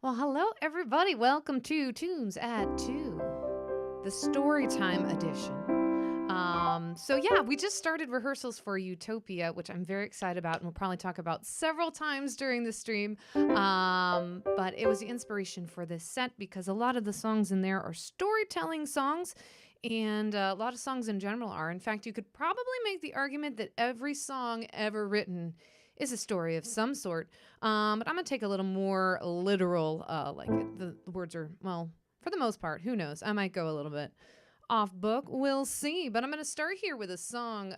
Well, hello, everybody. Welcome to Tunes at 2, the Storytime edition. So we just started rehearsals for Utopia, which I'm very excited about, and we'll probably talk about several times during the stream. But it was the inspiration for this set because a lot of the songs in there are storytelling songs, and a lot of songs in general are. In fact, you could probably make the argument that every song ever written is a story of some sort. But I'm gonna take a little more literal. The words are, well, for the most part. Who knows? I might go a little bit off book. We'll see. But I'm gonna start here with a song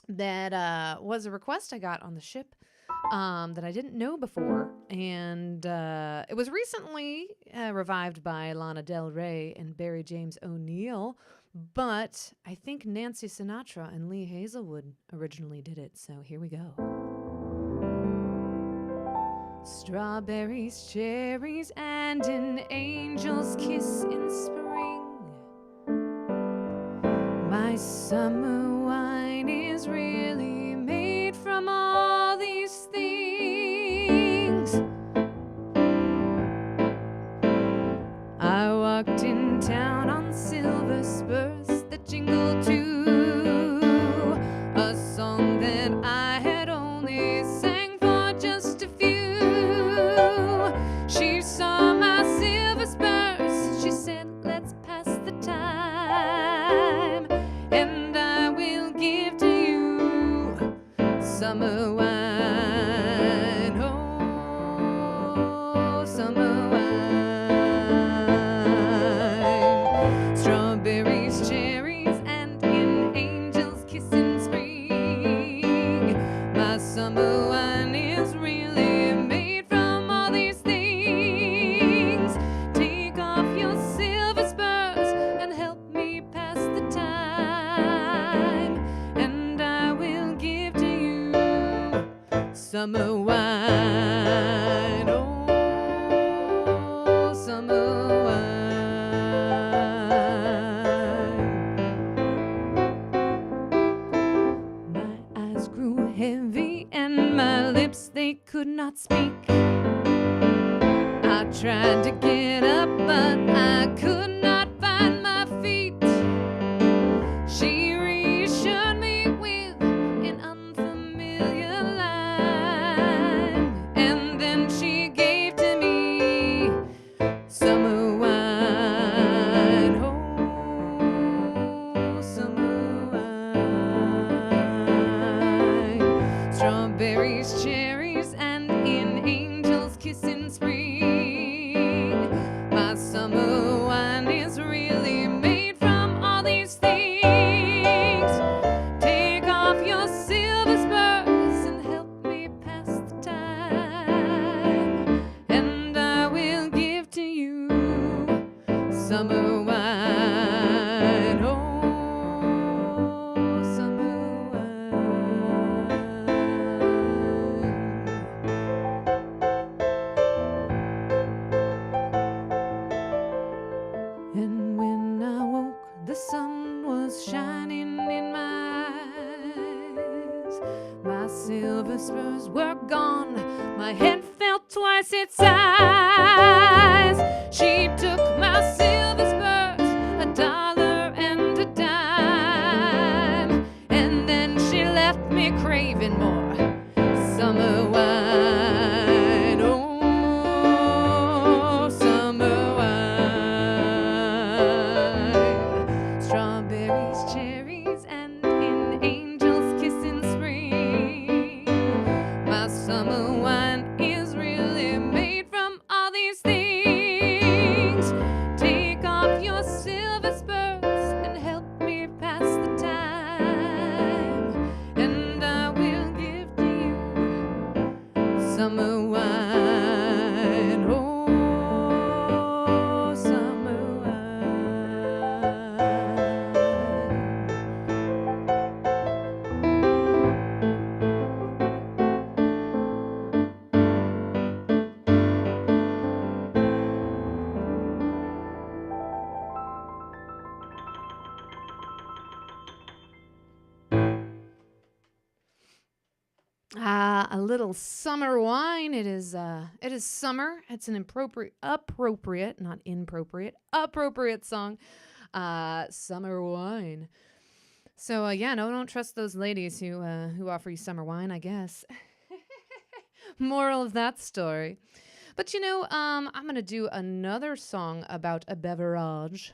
that was a request I got on the ship. That I didn't know before, and it was recently revived by Lana Del Rey and Barry James O'Neill, but I think Nancy Sinatra and Lee Hazelwood originally did it, so here we go. Strawberries, cherries, and an angel's kiss in spring. My summer wine is really made from all these things. I walked in town on silver spurs that jingled too, a song that I had only sang for just a few. She saw my silver spurs, she said, let's pass the time, and I will give to you summer wine, oh, summer wine. Strawberries, cherries, and an angel's kiss in spring. My summer wine is really made from all these things. Take off your silver spurs and help me pass the time, and I will give to you summer wine, oh, summer wine. My eyes grew heavy and my lips, they could not speak. I tried to get up, but I could not find my feet. She reassured me with an unfamiliar line, and then she gave to me summer wine, oh, summer wine. Strawberries, cherries, and an angel's kiss in spring. My summer wine is really made from all these things. Take off your silver spurs and help me pass the time, and I will give to you summer wine, oh, summer wine. And when I woke, the sun was shining in my eyes. My silver spurs were gone, my head felt twice its size. She took my silver spurs, $1 and a dime, and then she left me craving more summer wine, oh, summer wine. Strawberries, cherries, and an angel's kiss in spring. My summer wine is really made from all these things. Take off your silver spurs and help me pass the time, and I will give to you summer wine, oh, summer A little summer wine. It is summer. It's an appropriate, not inappropriate, appropriate song. Summer wine. So yeah, no, don't trust those ladies who offer you summer wine, I guess. Moral of that story. But I'm gonna do another song about a beverage.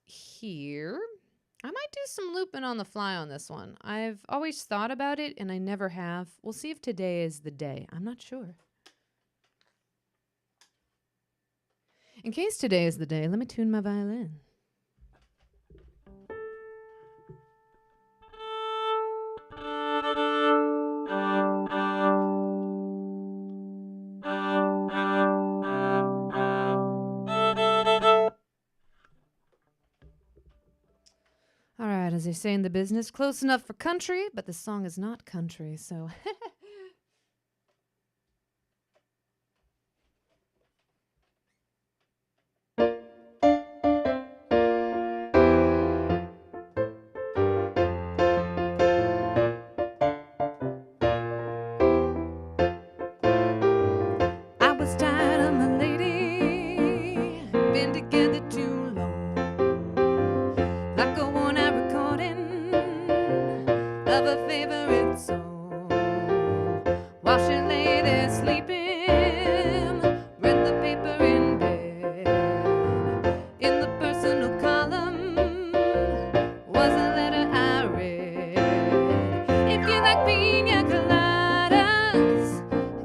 Here. I might do some looping on the fly on this one. I've always thought about it and I never have. We'll see if today is the day. I'm not sure. In case today is the day, let me tune my violin. All right, as they say in the business, close enough for country, but the song is not country, so. I was tired of my lady, been together too long. Like a worn out recording of a favorite song. While she lay there sleeping, read the paper in bed. In the personal column was a letter I read. If you like pina coladas,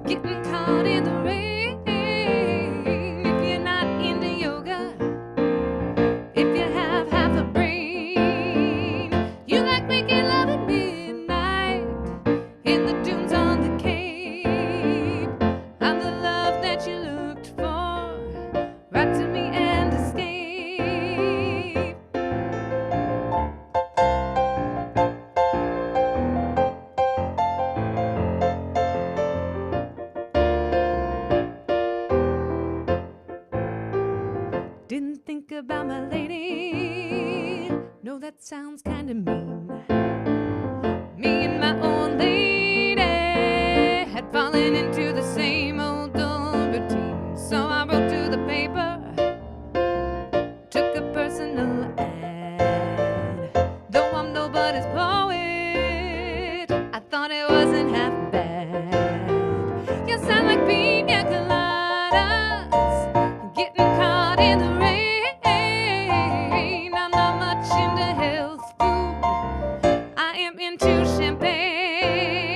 getting caught in the rain. If you're not into yoga, if you have half a brain, you like making love at midnight in the dunes on the Cape. I'm the love that you looked for. Write to me and escape. Didn't think about my lady. No, that sounds kinda mean. Me and my old lady had fallen into the same old dull routine. So I wrote to the paper, took a personal ad. Though I'm nobody's poet, I thought it wasn't half bad. You sound like pina coladas, getting caught in the rain. I'm not much into health food, I am into champagne.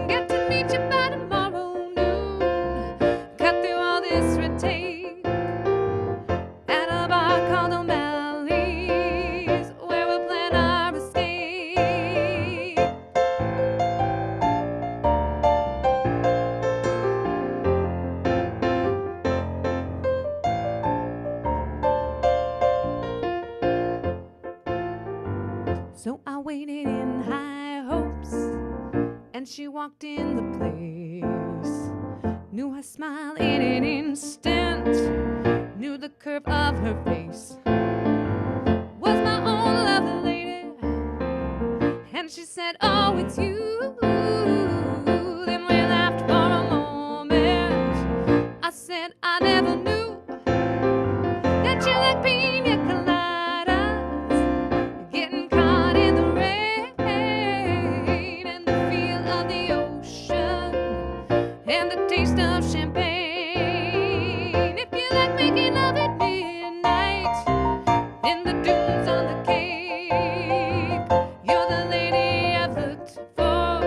Get to meet you by tomorrow noon. Cut through all this red tape at a bar called O'Malley's, where we'll plan our escape. So I waited in high hopes, and she walked in the place. Knew her smile in an instant, knew the curve of her face. Was my own lovely lady, and she said, oh, it's you. Then we laughed for a moment. I said, I never knew that you like pina coladas, getting caught in the rain, and the feel of the ocean, and the taste of champagne. If you like making love at midnight in the dunes on the Cape, you're the lady I've looked for.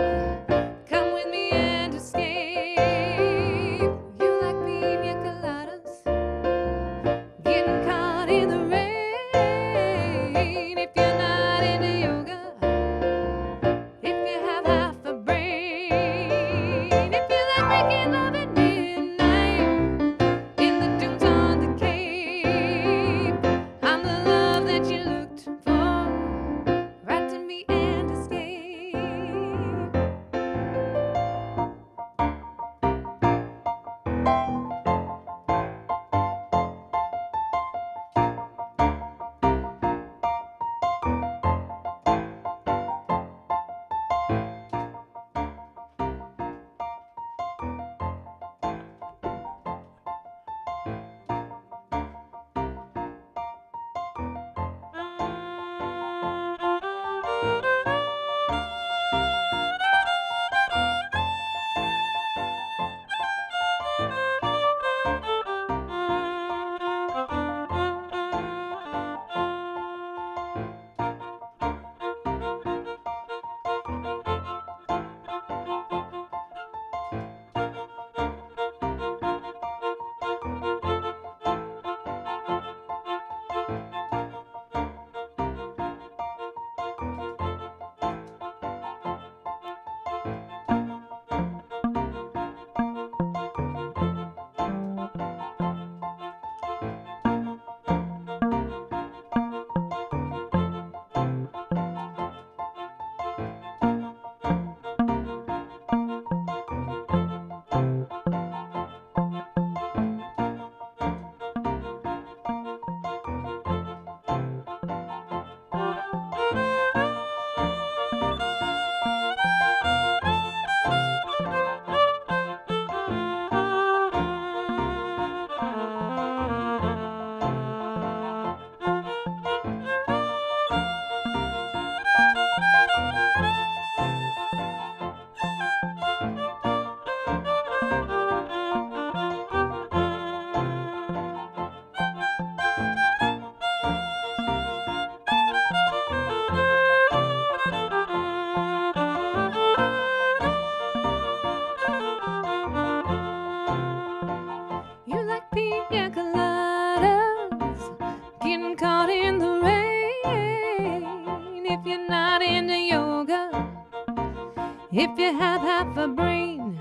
if you have half a brain.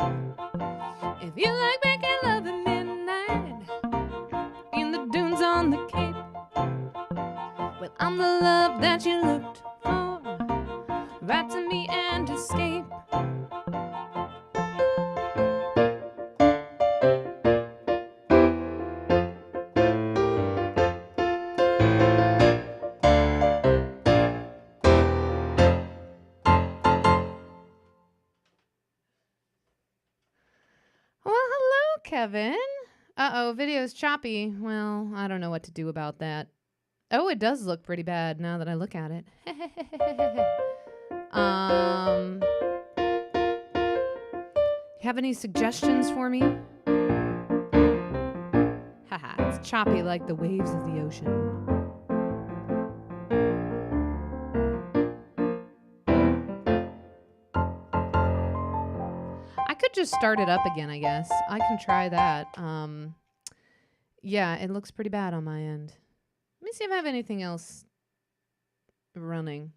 If you like making love at midnight in the dunes on the Cape, well, I'm the love that you looked for. Write to me and escape. Well, hello, Kevin. Uh-oh, video's choppy. Well, I don't know what to do about that. Oh, it does look pretty bad now that I look at it. Have any suggestions for me? Haha, it's choppy like the waves of the ocean. I could just start it up again, I guess. I can try that. Yeah, it looks pretty bad on my end. Let me see if I have anything else running.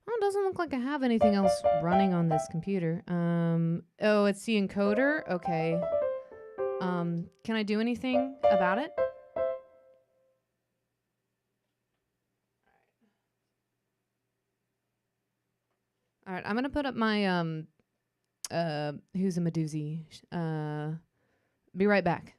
Oh, it doesn't look like I have anything else running on this computer. Oh, it's the encoder? Okay. Can I do anything about it? All right, I'm gonna put up my who's a Medoozy. Be right back.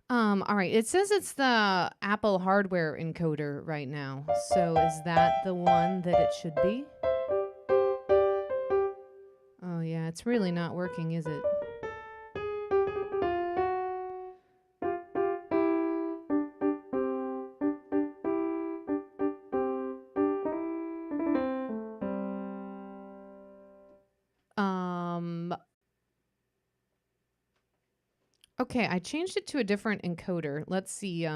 All right. It says it's the Apple hardware encoder right now. So is that the one that it should be? Oh yeah, it's really not working, is it? Okay, I changed it to a different encoder. Let's see.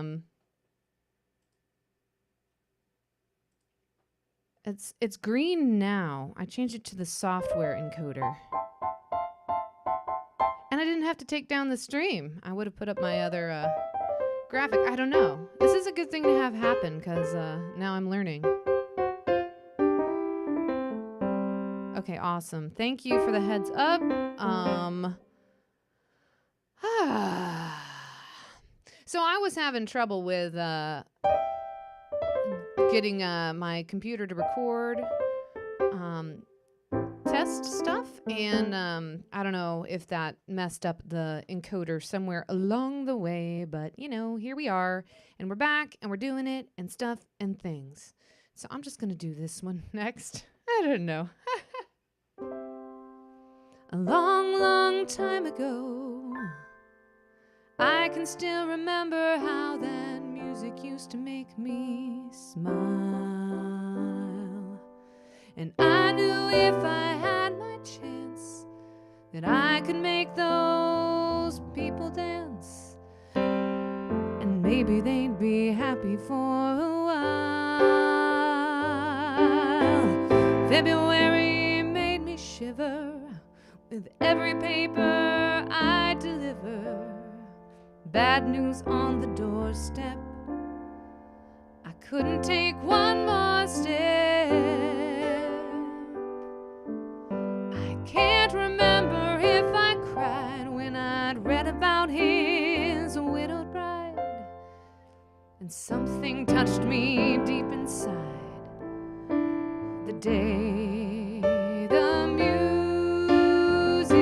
It's green now. I changed it to the software encoder. And I didn't have to take down the stream. I would have put up my other graphic. I don't know. This is a good thing to have happen because now I'm learning. Okay, awesome. Thank you for the heads up. So I was having trouble with getting my computer to record test stuff, and I don't know if that messed up the encoder somewhere along the way, but you know, here we are, and we're back, and we're doing it, and stuff, and things. So I'm just gonna do this one next. I don't know. A long, long time ago, I can still remember how that music music used to make me smile. And I knew if I had my chance that I could make those people dance, and maybe they'd be happy for a while. February made me shiver with every paper I deliver. Bad news on the doorstep. I couldn't take one more step. I can't remember if I cried when I'd read about his widowed bride, and something touched me deep inside the day the music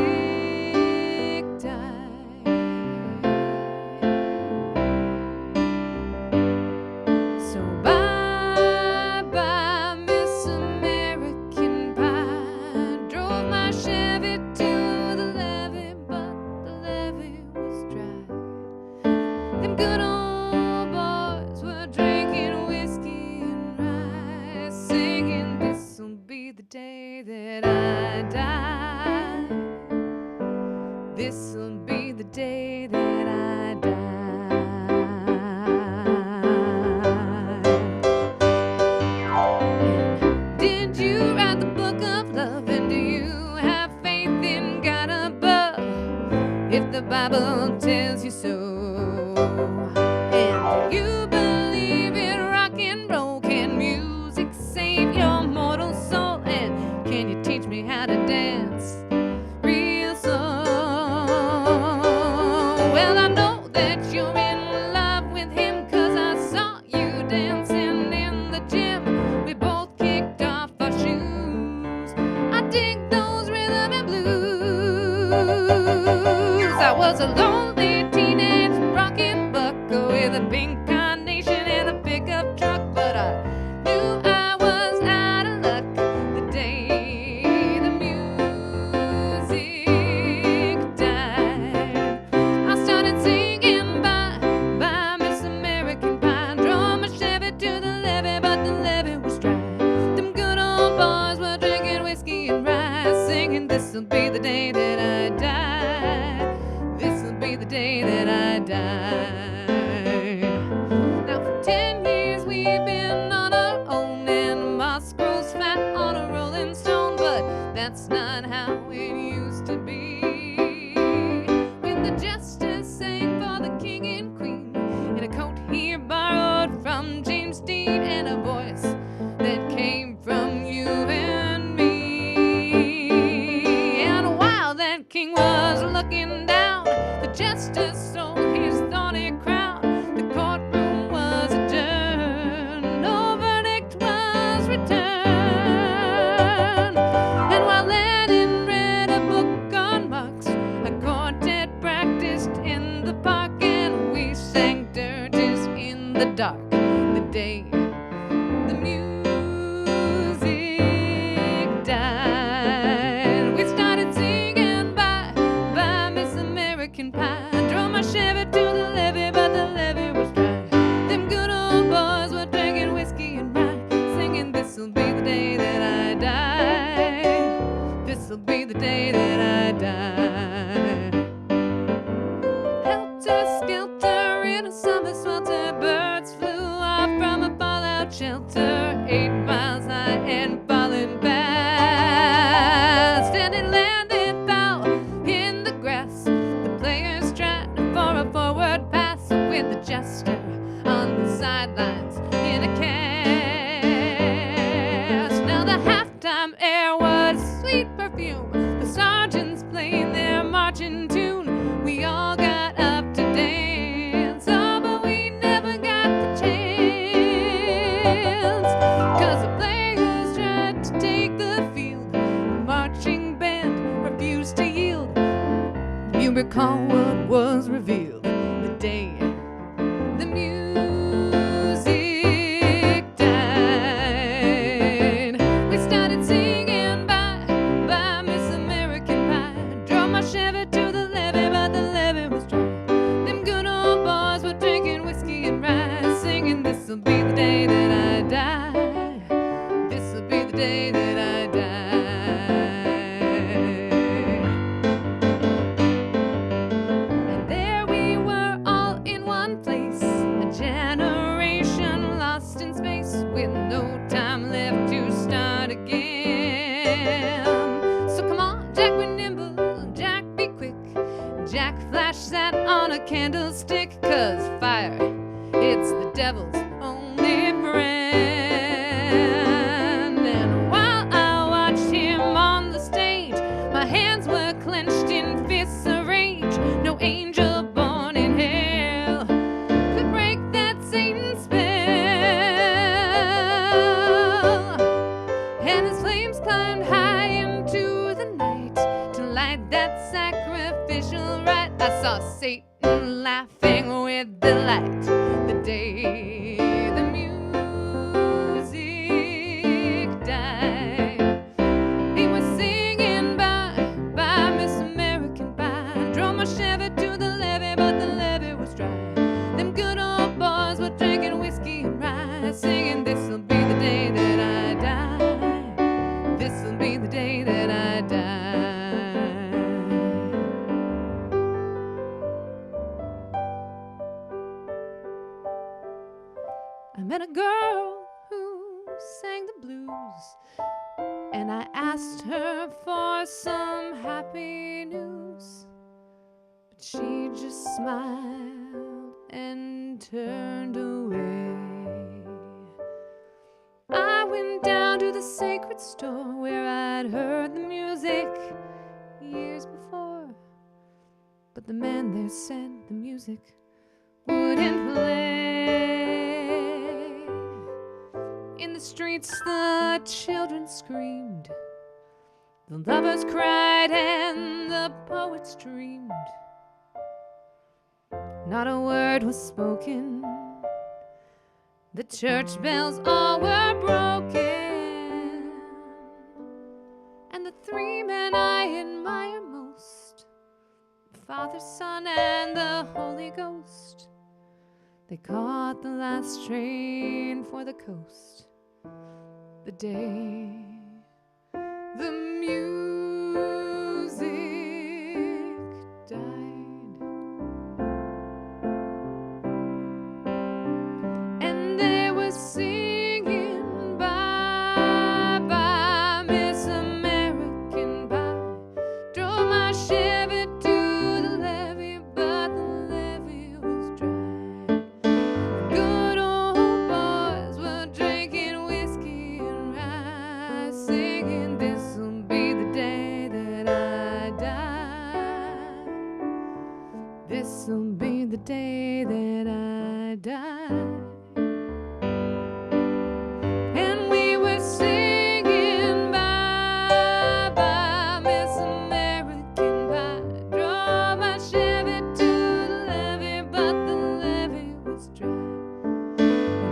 died. So bye-bye, Miss American Pie. Drove my Chevy to the levee, but the levee was dry. Them good old boys were drinking whiskey and rye, singing, "This'll be the day that I die. This'll be the day that I die." Did you write the book of love? And do you have faith in God above? If the Bible tells you so, and do you believe in rock and roll? Can music save your mortal soul? And can you teach me how to dance real slow? Well, I know that you're in love with him, 'cause I saw you dancing in the gym. We both kicked off our shoes. I dig those rhythm and blues. I was a lonely teenage rockin' bucko with a pink carnation and a pickup truck, but I knew I was out of luck the day the music died. I started singing bye, Miss American Pie. Drove my Chevy to the levee, but the levee was dry. Them good old boys were drinking whiskey and rye, singing, "This'll be the day that I die. This'll be the day that I die." Now for 10 years we've been on our own, and moss grows fat on a rolling stone, but that's not how it used to be. When the jester sang for the king and queen in a coat he borrowed from James Dean, and a voice that came from you and me. And while that king was looking down, the jester stole his thorny crown. The courtroom was adjourned, no verdict was returned. And while Lennon read a book on Marx, a quartet practiced in the park, and we sang dirges in the dark the day the music died. We started singing bye, Miss American Pie. Drove my Chevy to the levee, but the levee was dry. Them good old boys were drinking whiskey and rye, singing, "This'll be the day that I die. This'll be the day that I die." Helter skelter in a summer swelter, birds flew off from a fallout shelter, 8 miles high and falling fast. And it landed foul in the grass. The players tried for a forward pass, with the jester on the sidelines in a cast. Now the halftime air was sweet perfume. The sergeants played their marching tune. We all got up to dance, oh, but we never got the chance. with no time left to start again. So come on, Jack, be nimble, Jack, be quick. Jack, flash that on a candlestick, 'cause fire, it's the devil's only friend. And while I watched him on the stage, my hands were clenched in fists of rage. No angel born in hell could break that Satan spell. And his flames climbed high into the night to light that sacrificial rite. I saw Satan laughing with delight the day the music died. He was singing bye, Miss American Pie. Drove my Chevy to the levee, but the levee was dry. Them good old boys were drinking whiskey and rye, singing, this'll be the day that I die. This'll be the day that I die. I met a girl who sang the blues, and I asked her for some happy news, but she just smiled and turned away. I went down to the sacred store where I'd heard the music years before, but the man there said the music wouldn't play. In the streets the children screamed, the lovers cried, and the poets dreamed. Not a word was spoken, the church bells all were broken, and the three men I admire most, the Father, Son, and the Holy Ghost, they caught the last train for the coast the day the music died. And they were singing bye bye, Miss American Pie. Drove my Chevy to the levee, but the levee was dry. Good old boys were drinking whiskey and rye, singing, this'll be the day that I die. This'll be the day that I die. And we were singing bye bye, Miss American Pie. Drove my Chevy to the levee, but the levee was dry.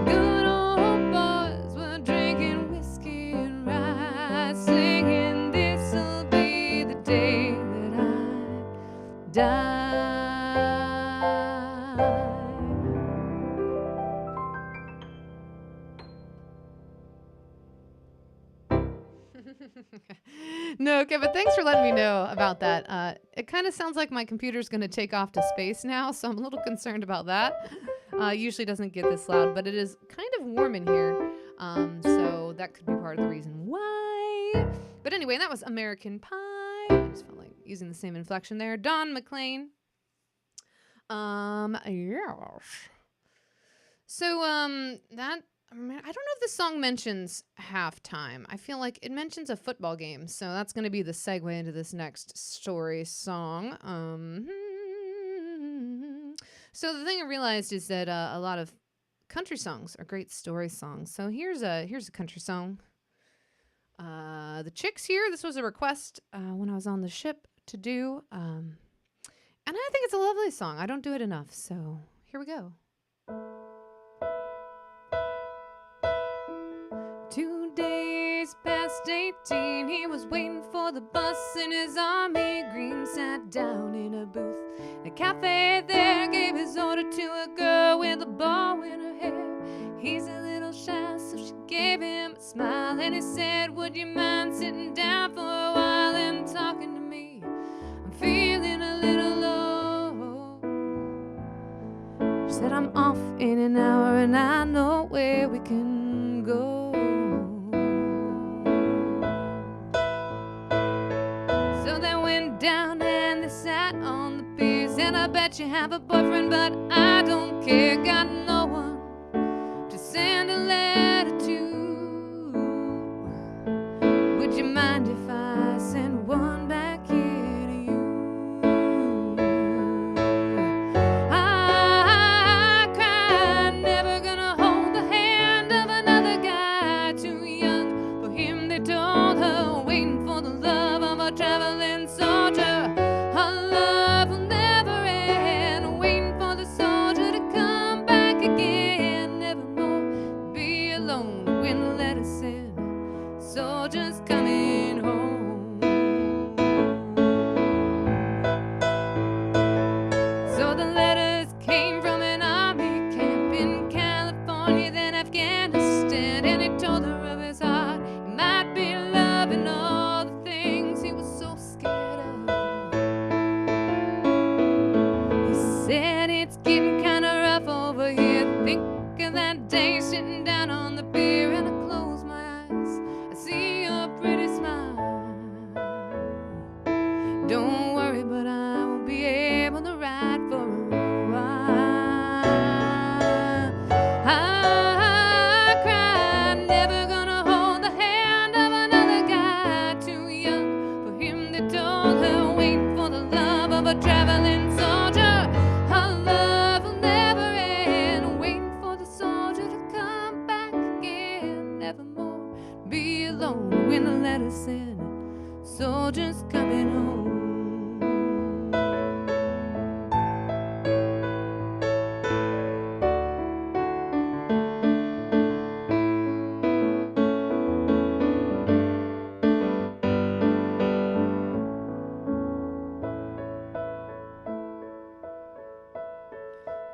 Good old boys were drinking whiskey and rye, singing, this'll be the day that I die. No, okay, but thanks for letting me know about that. It kind of sounds like my computer's going to take off to space now, so I'm a little concerned about that. Usually doesn't get this loud, but it is kind of warm in here, so that could be part of the reason why. But anyway, that was American Pie. I just felt like using the same inflection there. Don McLean. Yes. So, that, I don't know if this song mentions halftime. I feel like it mentions a football game, so that's going to be the segue into this next story song. So the thing I realized is that a lot of country songs are great story songs. So here's a country song. The Chicks here. This was a request when I was on the ship to do, and I think it's a lovely song. I don't do it enough, so here we go. 2 days past 18, he was waiting for the bus in his army green. Sat down in a booth in a cafe there, gave his order to a girl with a bow in her hair. He's a little shy, so she gave him a smile, and he said, would you mind sitting down for a while and talking to me? I'm feeling a little low. She said, I'm off in an hour and I know where we can go. that you have a boyfriend, but I don't care. Got no one to send a letter to. Would you mind if I send one back here to you? I cried, never gonna hold the hand of another guy too young for him. They told her, waiting for the love of a traveling soldier. Her love will never end, waiting for the soldier to come back again. Nevermore be alone when the letter said, soldier's coming home. So the letters came from an army camp in California, then Afghanistan, and he told her of his heart. He might be loving all the things he was so scared of. He said, it's getting kinda rough over here. Think of that day sitting down on the pier, and I close my eyes, I see your pretty smile. Don't worry, but I won't be able to ride for a while. I cried, never gonna hold the hand of another guy too young for him. They told her, waiting for the love of a traveling soldier. Her love will never end, waiting for the soldier to come back again. Nevermore be alone when the letter said, soldier's coming home.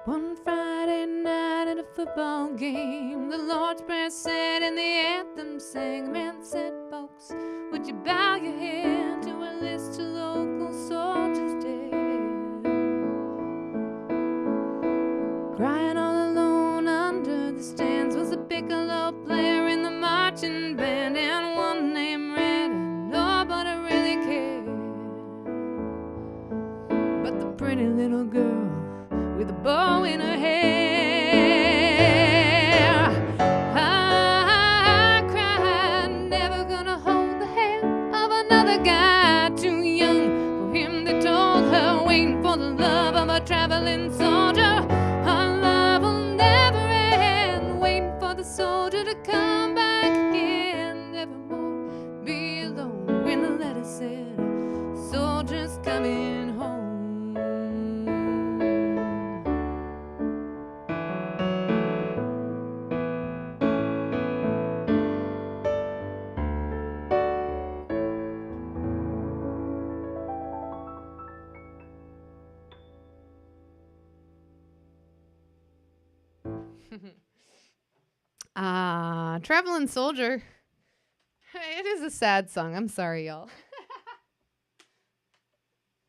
One Friday night at a football game, the Lord's Prayer said and the anthem sang. The man said, folks, would you bow your head to a list of local soldiers dead? Crying all alone under the stands was a piccolo player in the marching band, and one named Red, and nobody really cared but the pretty little girl with a bow in her hair. I cried, never gonna hold the hand of another guy too young for him. They told her, waiting for the love of a traveling soldier. Her love will never end, waiting for the soldier to come back again. Nevermore be alone when the letter said, soldier's coming home. Traveling Soldier. It is a sad song. I'm sorry, y'all.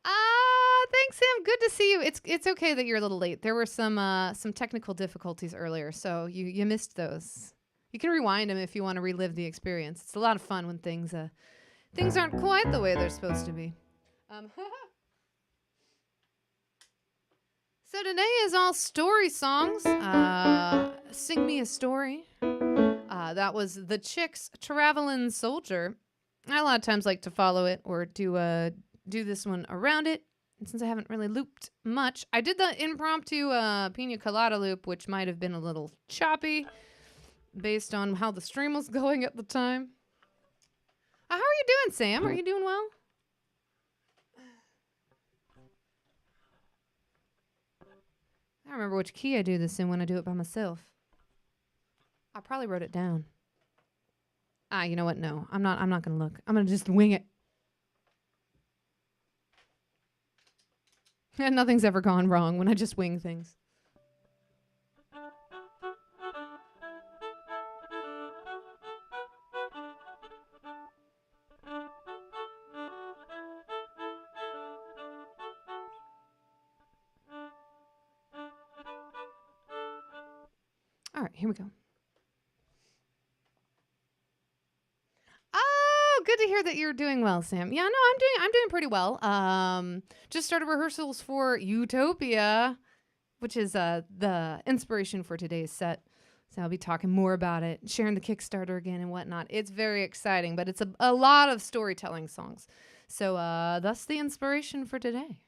Thanks, Sam. Good to see you. It's okay that you're a little late. There were some technical difficulties earlier, so you missed those. You can rewind them if you want to relive the experience. It's a lot of fun when things aren't quite the way they're supposed to be. So today is all story songs. Sing Me a Story. That was The Chicks' Travelin' Soldier. I a lot of times like to follow it or do this one around it. And since I haven't really looped much, I did the impromptu Pina Colada loop, which might have been a little choppy based on how the stream was going at the time. How are you doing, Sam? Are you doing well? I don't remember which key I do this in when I do it by myself. I probably wrote it down. You know what? No, I'm not going to look. I'm going to just wing it. And nothing's ever gone wrong when I just wing things. All right, here we go. Oh, good to hear that you're doing well, Sam. Yeah, no, I'm doing pretty well. Just started rehearsals for Utopia, which is the inspiration for today's set. So I'll be talking more about it, sharing the Kickstarter again and whatnot. It's very exciting, but it's a lot of storytelling songs. So that's the inspiration for today.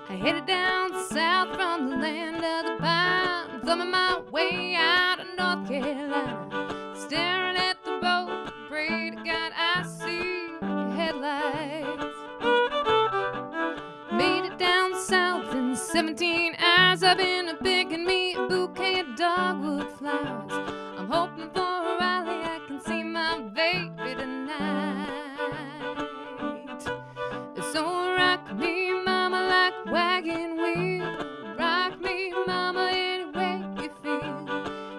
Headed down south from the land of the pine, thumbing my way out of North Carolina, staring at the road, pray to God I see headlights. Made it down south in 17 hours. I've been picking me a bouquet of dogwood flowers. I'm hoping for a rally, I can see my baby tonight. So rock me, mama, like wagon wheel. Rock me, mama, any way you feel.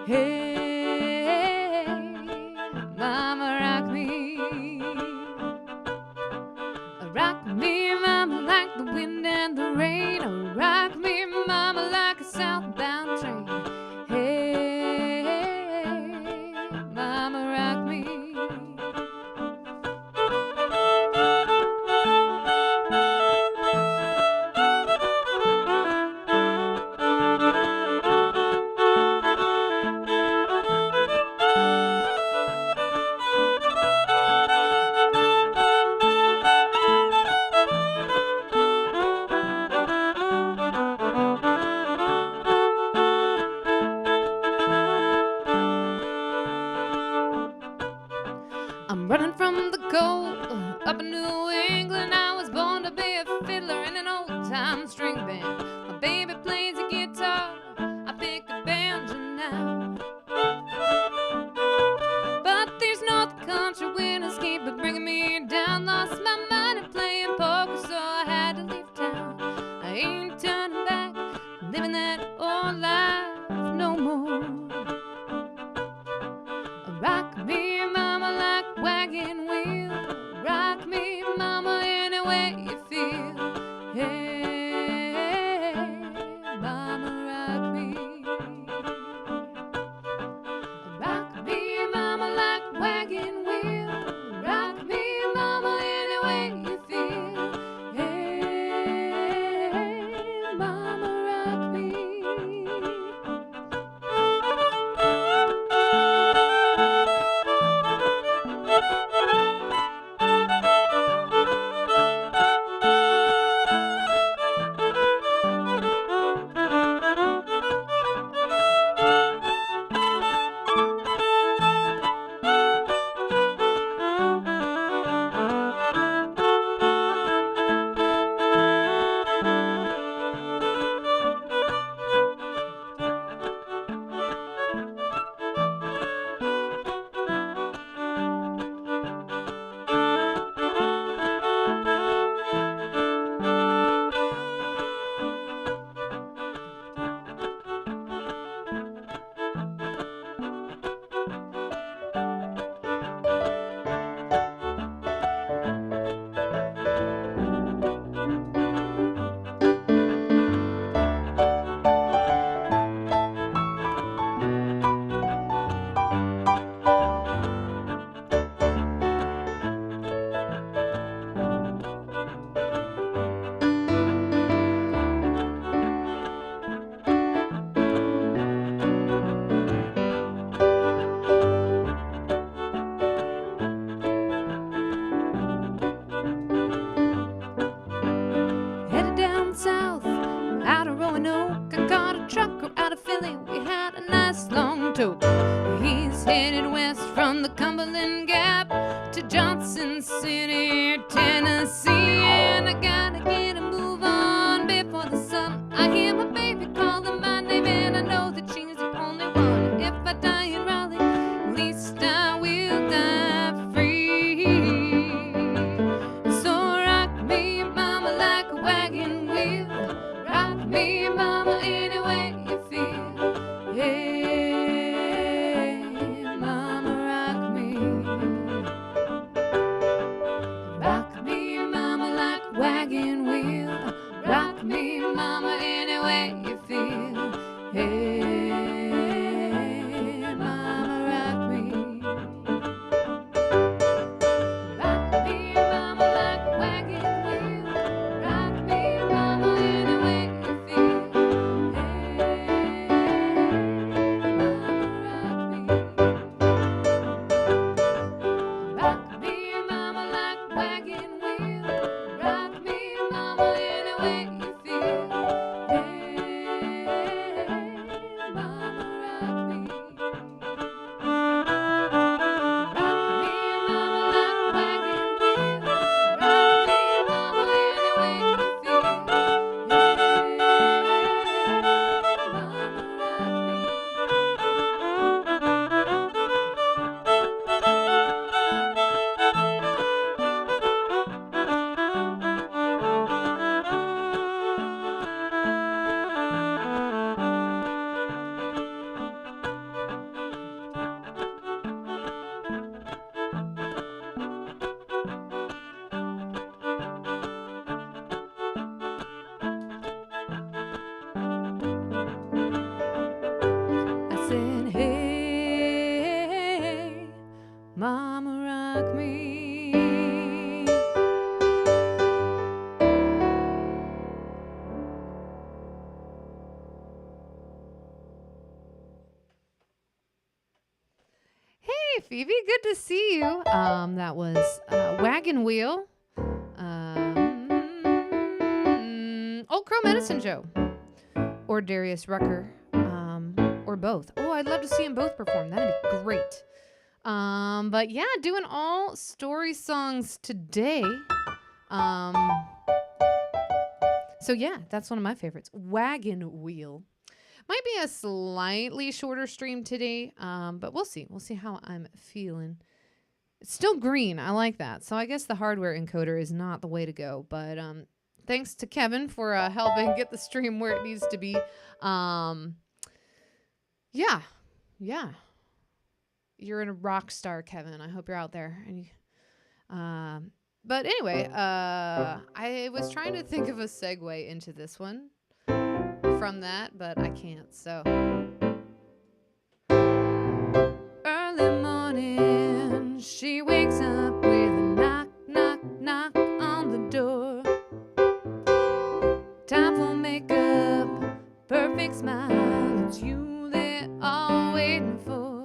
Hey, mama, rock me. Rock me, mama, like the wind and the rain. Oh, rock me, mama, like a southbound train. Hey, mama, rock me. I'm running from the cold up in New England. I was born to be a fiddler in an old-time string band. My baby plays a guitar, I pick a banjo now. But these North Country winters keep bringing me down. Lost my money playing poker, so I had to leave town. I ain't turning back, living that old life no more. Rock me, mama, like wagon wheel. Rock me, mama, any way you feel. Hey, mama, rock me. Rock me, mama, like wagon wheel. Rock me, mama, any way you feel. Hey, mama, rock me. Cumberland Gap to Johnson City, Tennessee. And I gotta get a move on before the sun. I hear my baby calling my name, and I know that she's the only one. If I die in Raleigh, at least I will die free. So rock me, mama, like a wagon wheel. Rock me, mama, any way you feel. Hey, mama, rock me. Rock me, mama, like a wagon wheel. Rock me, mama, any way you feel. Hey, mama, rock me. Rock me, mama, like a wagon wheel. Rock me, mama, any way you feel. Rock me, mama, like a wagon wheel. Rock me, mama, any way you feel. Mama, rock me. Rock me, mama, like a wagon wheel. Rock me, mama, any way you feel. Mama, I said, hey, mama, rock me. Hey, Phoebe, good to see you. That was Wagon Wheel. Old Crow Medicine Joe. Or Darius Rucker. Or both. Oh, I'd love to see them both perform. That'd be great. But yeah, doing all story songs today. So yeah, that's one of my favorites. Wagon Wheel. Might be a slightly shorter stream today, but we'll see. We'll see how I'm feeling. It's still green. I like that. So I guess the hardware encoder is not the way to go. But thanks to Kevin for helping get the stream where it needs to be. Yeah. You're a rock star, Kevin. I hope you're out there. And but anyway, I was trying to think of a segue into this one from that, but I can't. So early morning, she wakes up with a knock, knock, knock on the door. Time for makeup, perfect smile. It's you they're all waiting for.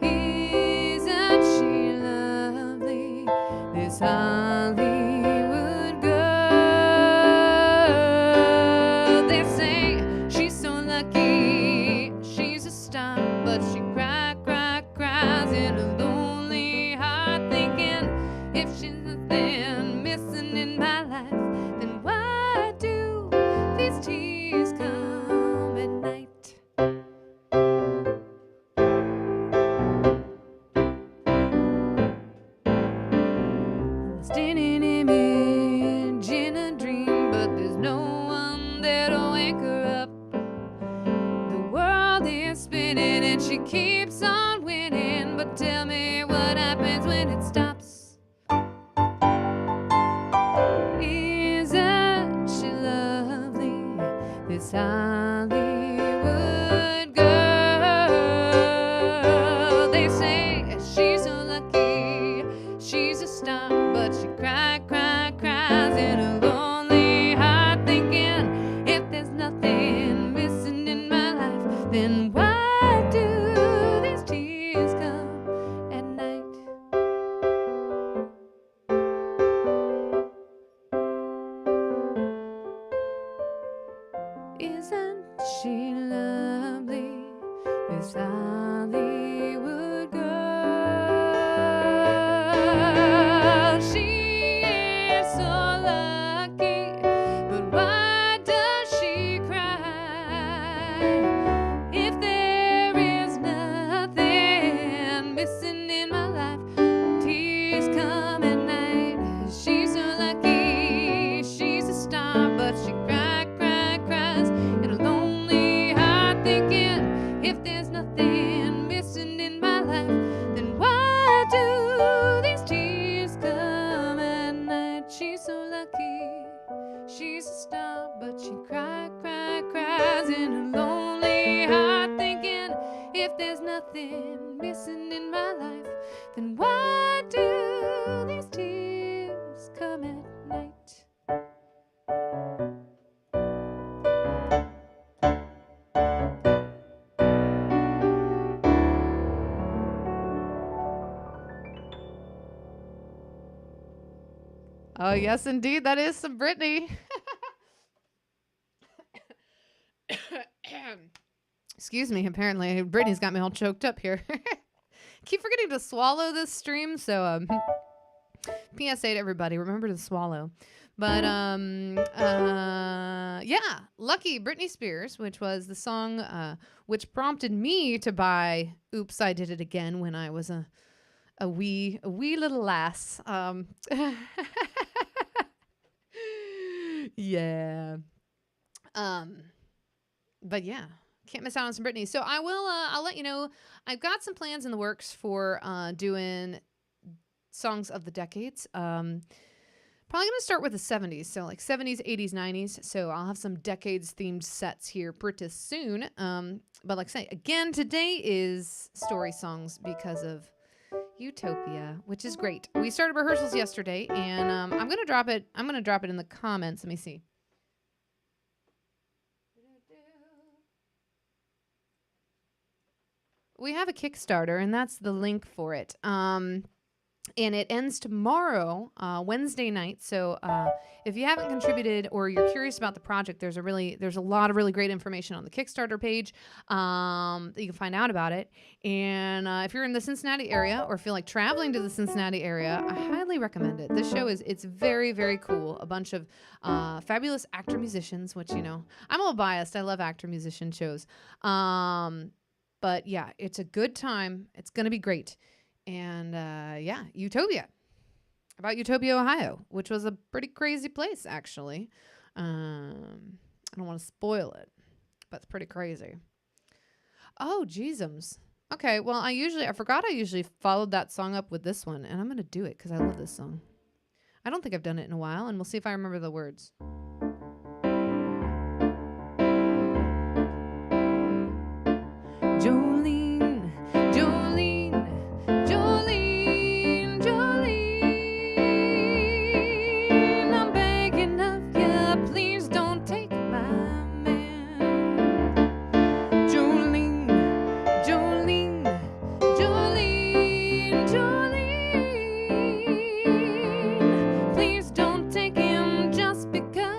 Isn't she lovely? This Hollywood girl. They say she's so lucky. She's a star, but she cries in a lonely heart, thinking if she's nothing missing in my life, then why do these tears come at night? Lost in an image in a dream, but there's no one there to wake her up. The world is spinning and she keeps on winning, but tell me what happens when it stops. Isn't she lovely, this Hollywood girl? They say she's so lucky, she's a star, but she cries in a lonely heart, thinking if there's nothing missing in my life, then why do these tears come at night? Isn't she lovely, this Hollywood girl? lucky. She's a star, but she cries in her lonely heart, thinking if there's nothing missing in my life, then why do these tears come at night? Oh, yes, indeed. That is some Britney. Excuse me. Apparently, Britney's got me all choked up here. Keep forgetting to swallow this stream. So, PSA to everybody, remember to swallow. But, yeah, Lucky, Britney Spears, which was the song which prompted me to buy Oops, I Did It Again when I was a wee little lass. Yeah. But yeah, can't miss out on some Britney. So I will, I'll let you know. I've got some plans in the works for doing songs of the decades. Probably going to start with the 70s. So like 70s, 80s, 90s. So I'll have some decades themed sets here pretty soon. But like I say, again, today is story songs because of Utopia, which is great. We started rehearsals yesterday, and I'm gonna drop it. I'm gonna drop it in the comments. Let me see. We have a Kickstarter, and that's the link for it. And it ends tomorrow, Wednesday night. So if you haven't contributed or you're curious about the project, there's a lot of really great information on the Kickstarter page that you can find out about it. And if you're in the Cincinnati area or feel like traveling to the Cincinnati area, I highly recommend it. This show it's very, very cool. A bunch of fabulous actor musicians, which, you know, I'm a little biased. I love actor musician shows. But yeah, it's a good time. It's going to be great. And yeah, Utopia. About Utopia, Ohio, which was a pretty crazy place, actually. I don't want to spoil it, but it's pretty crazy. Oh, Jeezums. Okay, well, I forgot I usually followed that song up with this one, and I'm going to do it because I love this song. I don't think I've done it in a while, and we'll see if I remember the words. Jolene, Jolene, Jolene, Jolene, I'm begging of ya, please don't take my man. Jolene, Jolene, Jolene, Jolene, please don't take him just because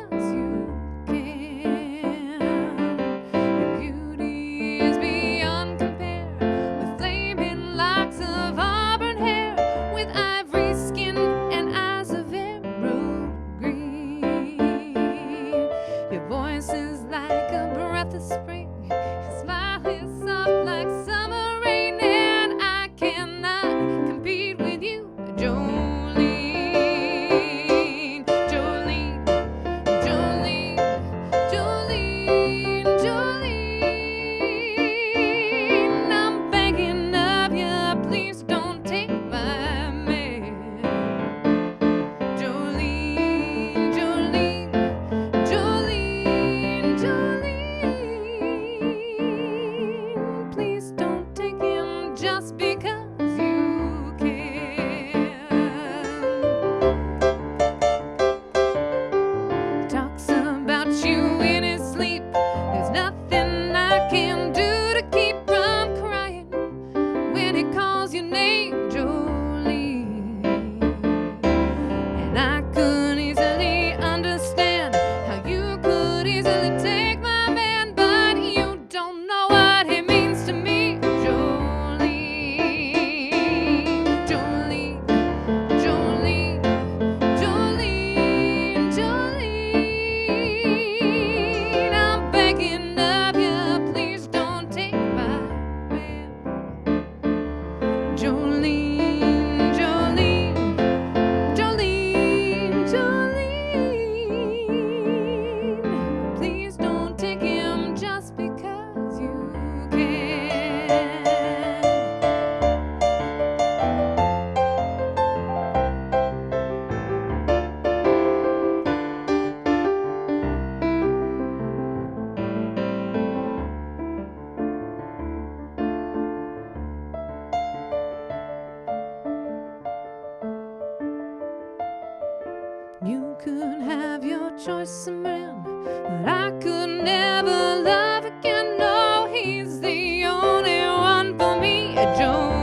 You could have your choice of man, but I could never love again. No, he's the only one for me, Jolene.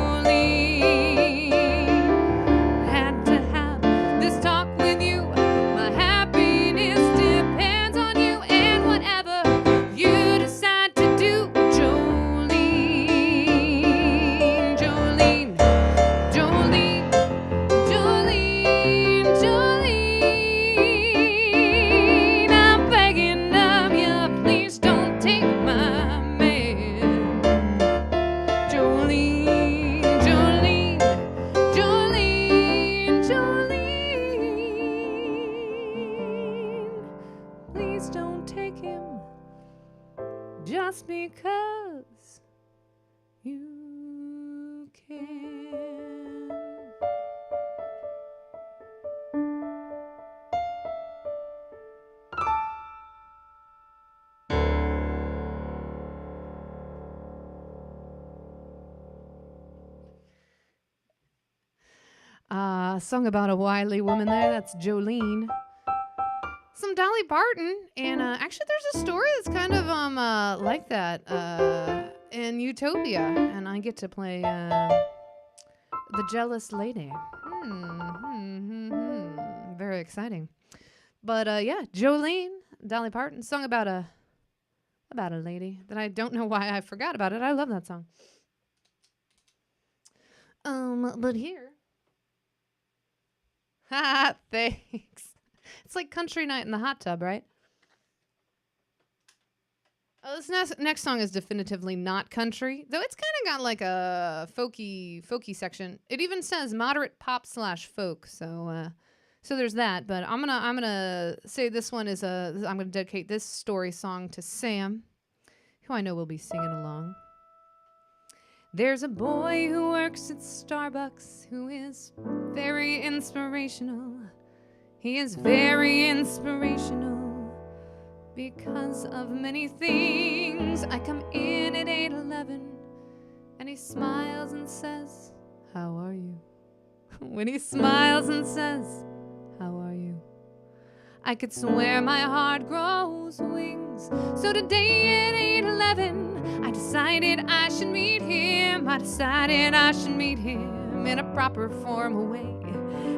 Had to have this talk with you. My happiness depends on you and whatever you decide to do, Jolene. Jolene, Jolene, Jolene, Jolene. I'm begging of you, please don't take my man. Jolene, Jolene, Jolene, Jolene. Please don't take him just because you can. A song about a wily woman there. That's Jolene. Some Dolly Parton, and actually, there's a story that's kind of like that in Utopia, and I get to play the jealous lady. Very exciting. But yeah, Jolene, Dolly Parton, song about a lady that I don't know why I forgot about it. I love that song. But here. Ha, thanks. It's like country night in the hot tub, right? Oh, this next song is definitively not country, though it's kind of got like a folky section. It even says moderate pop / folk, so there's that. But I'm gonna say this one is I'm gonna dedicate this story song to Sam, who I know will be singing along. There's a boy who works at Starbucks who is very inspirational. He is very inspirational because of many things. I come in at 8:11 and he smiles and says, "How are you?" When he smiles and says, "How are you?" I could swear my heart grows wings. So today at 8:11, I decided I should meet him. I decided I should meet him in a proper formal way.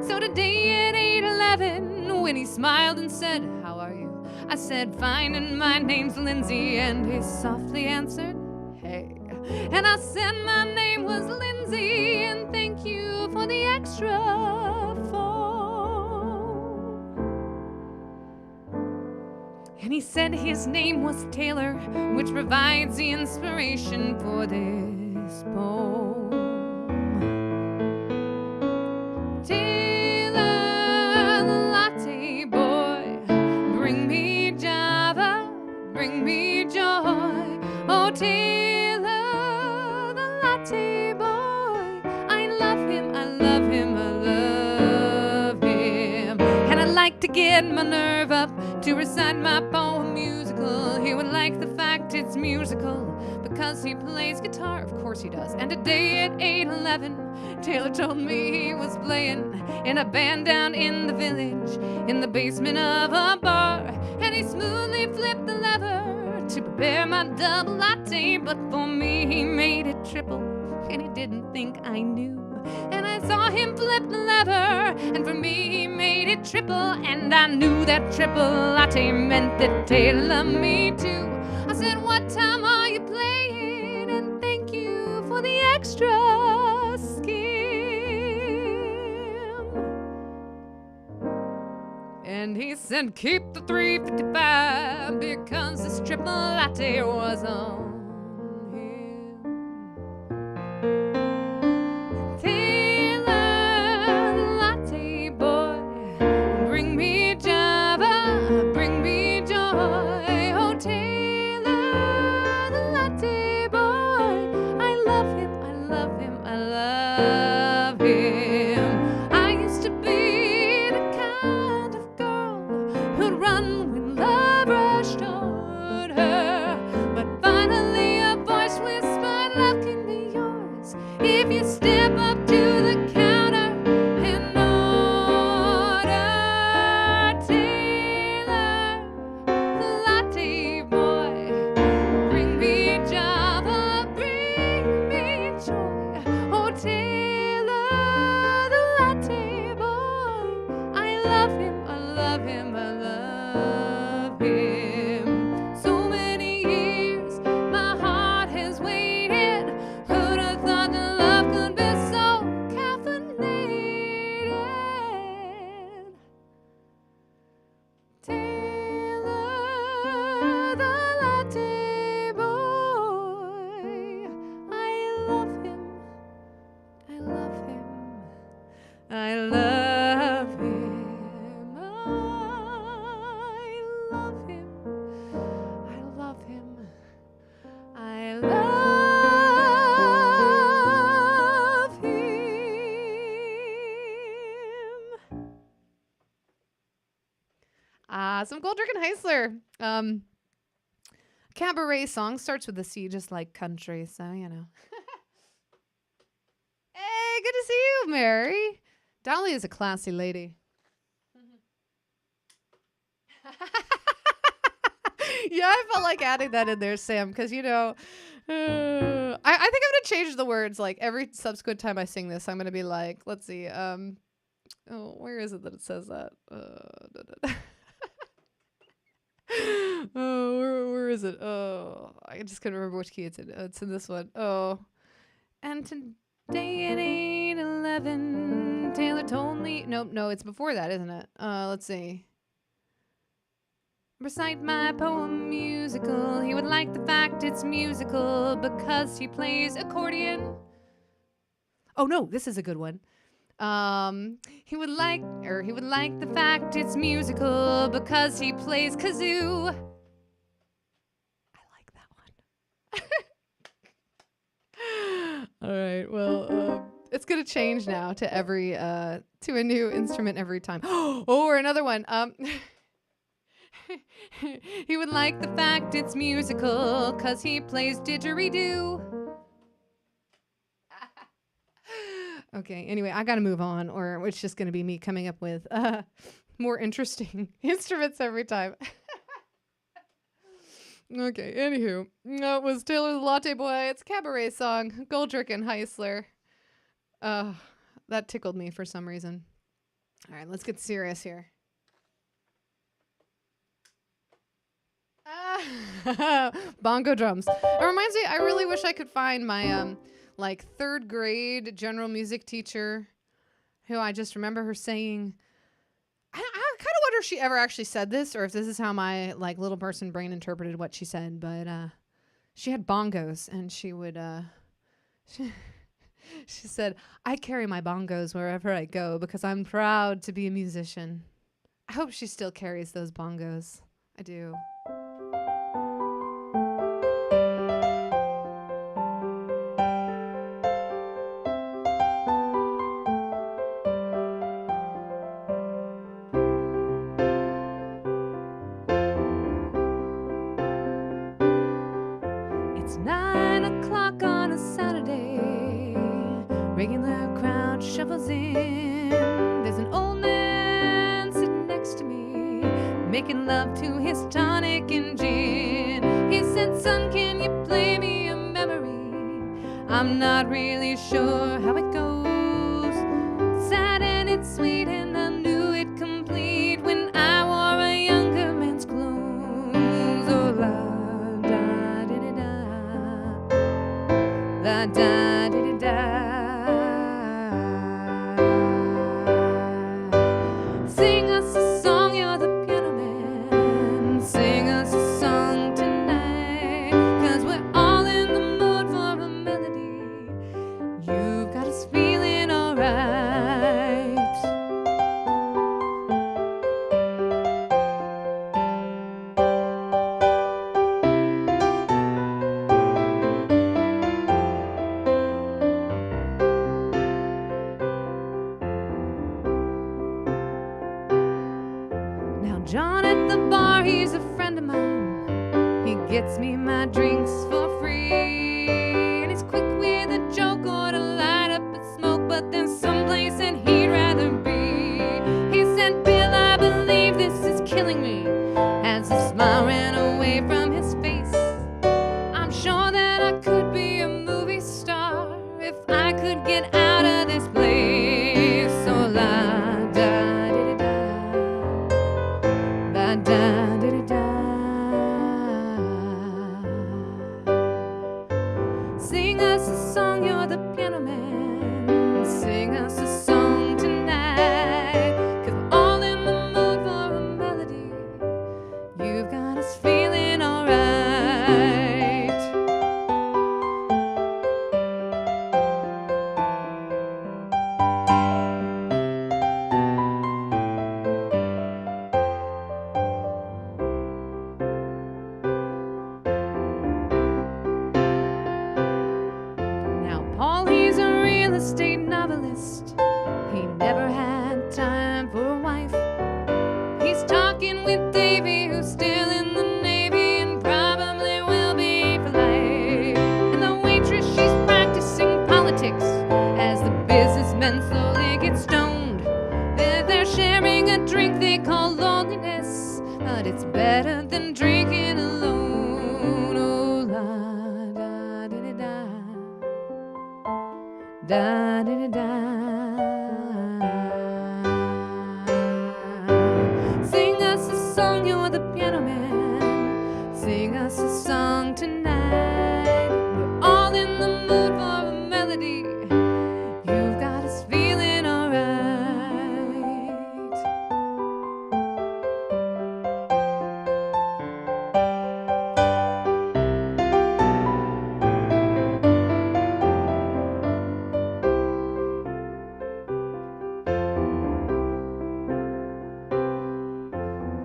So today at 8:11, when he smiled and said, "How are you?" I said, "Fine, and my name's Lindsay," and he softly answered, "Hey." And I said my name was Lindsay, and thank you for the extra phone. And he said his name was Taylor, which provides the inspiration for this poem. Bring me joy, oh Taylor, the latte boy. I love him, I love him, I love him. And I like to get my nerve up to recite my poem musical. He would like the fact it's musical because he plays guitar, of course he does. And today at 8:11, Taylor told me he was playing in a band down in the village, in the basement of a bar. And he smoothly flipped the lever to prepare my double latte, but for me he made it triple, and he didn't think I knew. And I saw him flip the lever, and for me he made it triple, and I knew that triple latte meant that Taylor loved me too. I said, "What time are you playing? And thank you for the extra skim." And he said, "Keep the $3.55 because this triple latte was on him." Taylor, the latte boy, bring me Java, bring me joy. Oh, Taylor, the latte boy, I love him, I love him, I love him. I used to be the kind of girl who'd run when love rushed toward her, but finally a voice whispered, "Love can be yours if you step up to the counter and order him, I love him. So many years my heart has waited. Who'd have thought that love could be so caffeinated? Taylor, the latte boy, I love him. I love him. I love him. I love him. I love him. I love him. Some Goldrick and Heisler. Cabaret song starts with a C, just like country, so you know. Hey, good to see you, Mary. Dolly is a classy lady. Yeah, I felt like adding that in there, Sam, because, you know, I think I'm going to change the words. Like, every subsequent time I sing this, I'm going to be like, let's see. Oh, where is it that it says that? Oh, where is it? Oh, I just couldn't remember which key it's in. It's in this one. Oh. And today at 8:11, Taylor told me. No, it's before that, isn't it? Let's see. Recite my poem musical. He would like the fact it's musical because he plays accordion. Oh no, this is a good one. He would like the fact it's musical because he plays kazoo. I like that one. All right, well, it's gonna change now to a new instrument every time. Oh, or another one. He would like the fact it's musical because he plays didgeridoo. Okay, anyway, I gotta move on, or it's just gonna be me coming up with more interesting instruments every time. Okay, anywho, that was Taylor the Latte Boy. It's a cabaret song, Goldrick and Heisler. That tickled me for some reason. All right, let's get serious here. Bongo drums. It reminds me, I really wish I could find my like 3rd grade general music teacher, who I just remember her saying, I kind of wonder if she ever actually said this, or if this is how my like little person brain interpreted what she said, but she had bongos, and she would she said, I carry my bongos wherever I go because I'm proud to be a musician. I hope she still carries those bongos. I do. It's 9 o'clock on a Saturday. Regular crowd shuffles in. There's an old man sitting next to me, making love to his tonic and gin. He said, son, can you play me a memory? I'm not really sure how it goes. Sad and it's sweet, and I knew it complete when I wore a younger man's clothes. Oh, la da di da da, la da di da da. Sing us a song, you're the piano man. Sing us a song tonight, 'cause we're all in the mood for a melody. You've got us feeling alright. Now John at the bar, he's a friend of mine. He gets me my drinks for free, and he's quick with a joke or to light up a smoke, but there's someplace that he'd rather be. He said, Bill, I believe this is killing me, as the smile ran away from his face. I'm sure that I could be a movie star if I could get out of this place. So la da di da da, da da da. Sing us a song, you're the piano man. Sing us a song tonight, 'cause we're all in the mood for a melody. You've got us feeling alright. Now Paul, he's a real estate novelist. He never had time for a wife. He's talking with Davy, who's still in the Navy and probably will be for life. And the waitress, she's practicing politics as the businessmen slowly get stoned. They're sharing a drink they call loneliness, but it's better than drinking alone. Oh, la da da da da da da. Sing us a song, you're the piano man. Sing us a song tonight. We're all in the mood for a melody. You've got us feeling alright.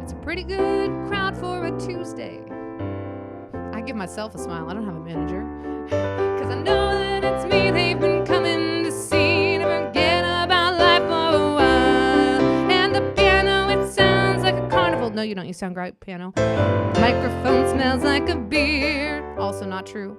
It's a pretty good crowd for a Tuesday. I give myself a smile. I don't have a manager. 'Cause I know that it's me they've been coming to see, to forget about life for a while. And the piano, it sounds like a carnival. No, you don't. You sound great, piano. Microphone smells like a beer. Also not true.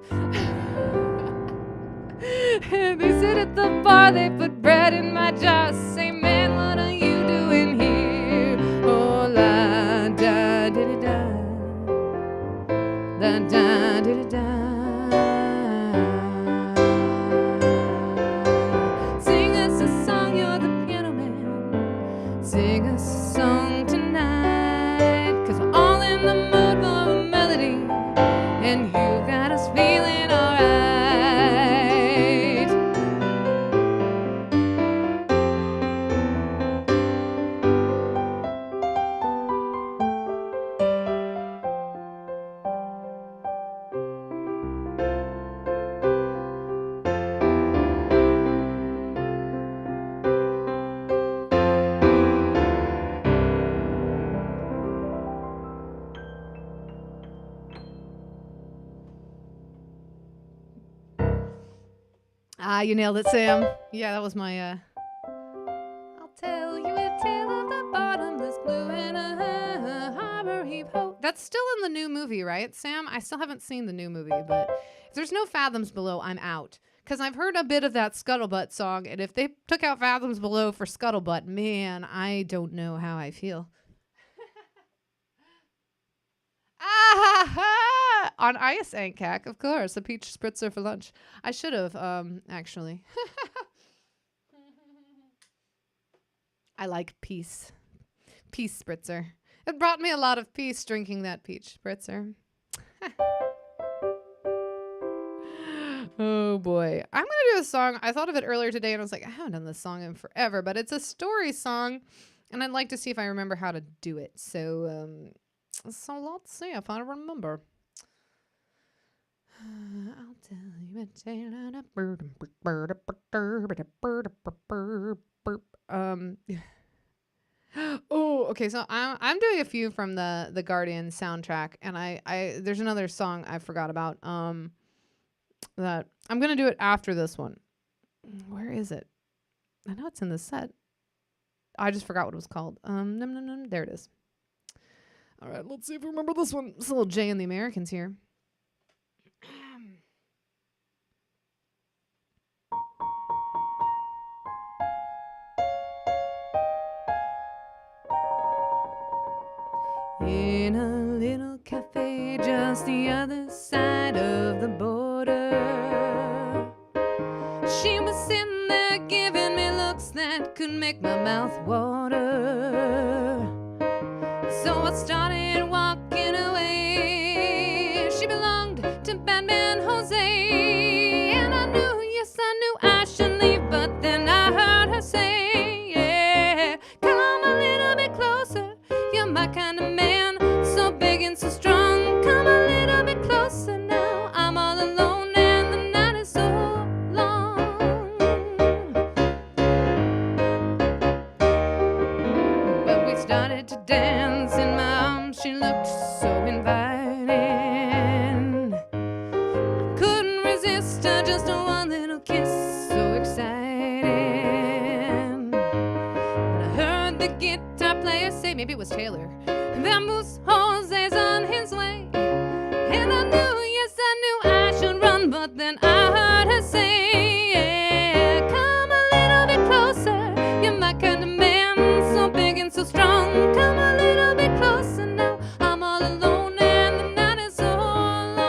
They sit at the bar, they put bread in my jar. Say, man, what are you doing here? Oh, la da da da da. Da da da da da. Sing us a song, you're the piano man. Sing us a song tonight, 'cause we're all in the mood for a melody, and you got us feeling alright. Ah, you nailed it, Sam. Yeah, that was my, I'll tell you a tale of the bottomless blue and a harbor heave ho. That's still in the new movie, right, Sam? I still haven't seen the new movie, but if there's no Fathoms Below, I'm out. Because I've heard a bit of that Scuttlebutt song, and if they took out Fathoms Below for Scuttlebutt, man, I don't know how I feel. Ah, on ice, Ankac, of course. A peach spritzer for lunch. I should have, actually. I like peace. Peace spritzer. It brought me a lot of peace drinking that peach spritzer. Oh boy. I'm going to do a song. I thought of it earlier today and I was like, I haven't done this song in forever, but it's a story song and I'd like to see if I remember how to do it. So let's see if I remember. I'll tell you a tale of a bird. Oh, okay. So I'm doing a few from the Guardian soundtrack, and I there's another song I forgot about. That I'm gonna do it after this one. Where is it? I know it's in the set. I just forgot what it was called. There it is. All right, let's see if we remember this one. It's a little Jay and the Americans here. In a little cafe just the other side of the border, she was sitting there giving me looks that could make my mouth water. So I started walking away. She belonged to Batman Jose. And I knew, yes, I knew I should leave. But then I heard her say, yeah, come a little bit closer. You're my kind of man, so big and so strong. Come a little bit closer now. I'm all alone and the night is so long. But we started to dance in my arms. She looked so inviting. I couldn't resist her, just one little kiss, so exciting. And I heard the guitar player say, maybe it was Taylor, Vamos, Jose's on his way. And I knew, yes, I knew I should run. But then I heard her say, yeah, come a little bit closer. You're my kind of man, so big and so strong. Come a little bit closer now. I'm all alone and the night is so long.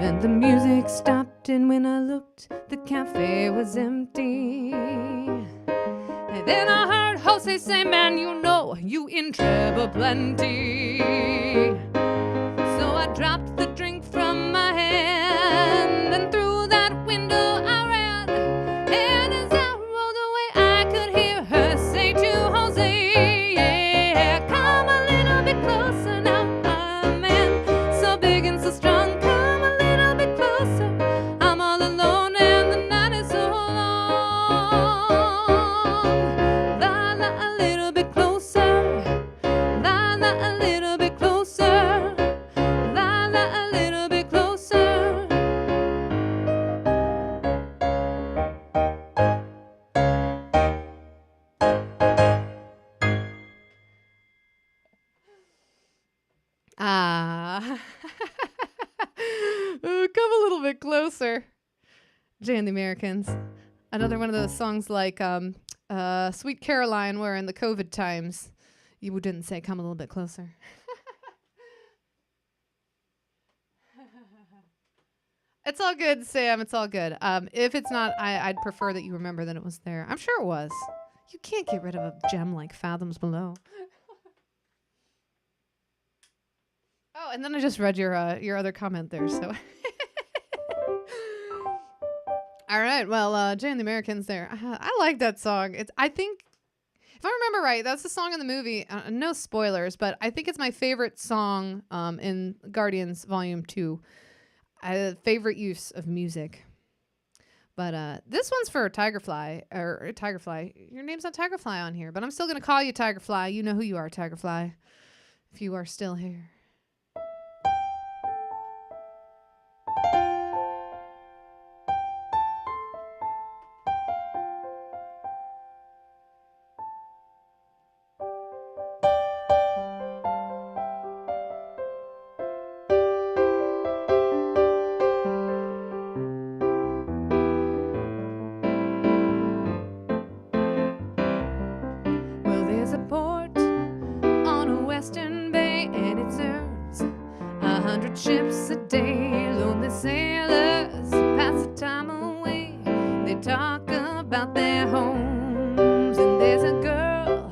And the music stopped, and when I looked, the cafe was empty. And then I heard Jose say, man, you know you in trouble plenty. So I dropped the drink from my hand, and through that window I ran. And as I rolled away, I could hear her say to Jose, yeah, come a little bit closer now. I'm a man so big and so strong. Come a little bit closer. I'm all alone and the night is so long. La la, a little bit closer. La la, a little bit closer. La la, a little bit closer. Ah. Come a little bit closer. Jay and the Americans. Another one of those songs like Sweet Caroline, where in the COVID times you didn't say come a little bit closer. It's all good, Sam. It's all good. If it's not, I'd prefer that you remember that it was there. I'm sure it was. You can't get rid of a gem like Fathoms Below. Oh, and then I just read your other comment there, so. All right, well, Jay and the Americans there. I like that song. I think, if I remember right, that's the song in the movie. No spoilers, but I think it's my favorite song in Guardians Volume 2. Favorite use of music. But this one's for Tigerfly, or Tigerfly. Your name's not Tigerfly on here, but I'm still going to call you Tigerfly. You know who you are, Tigerfly, if you are still here. Well, there's a port on a western bay, and it serves 100 ships a day. Lonely sailors pass the time away. They talk about their homes, and there's a girl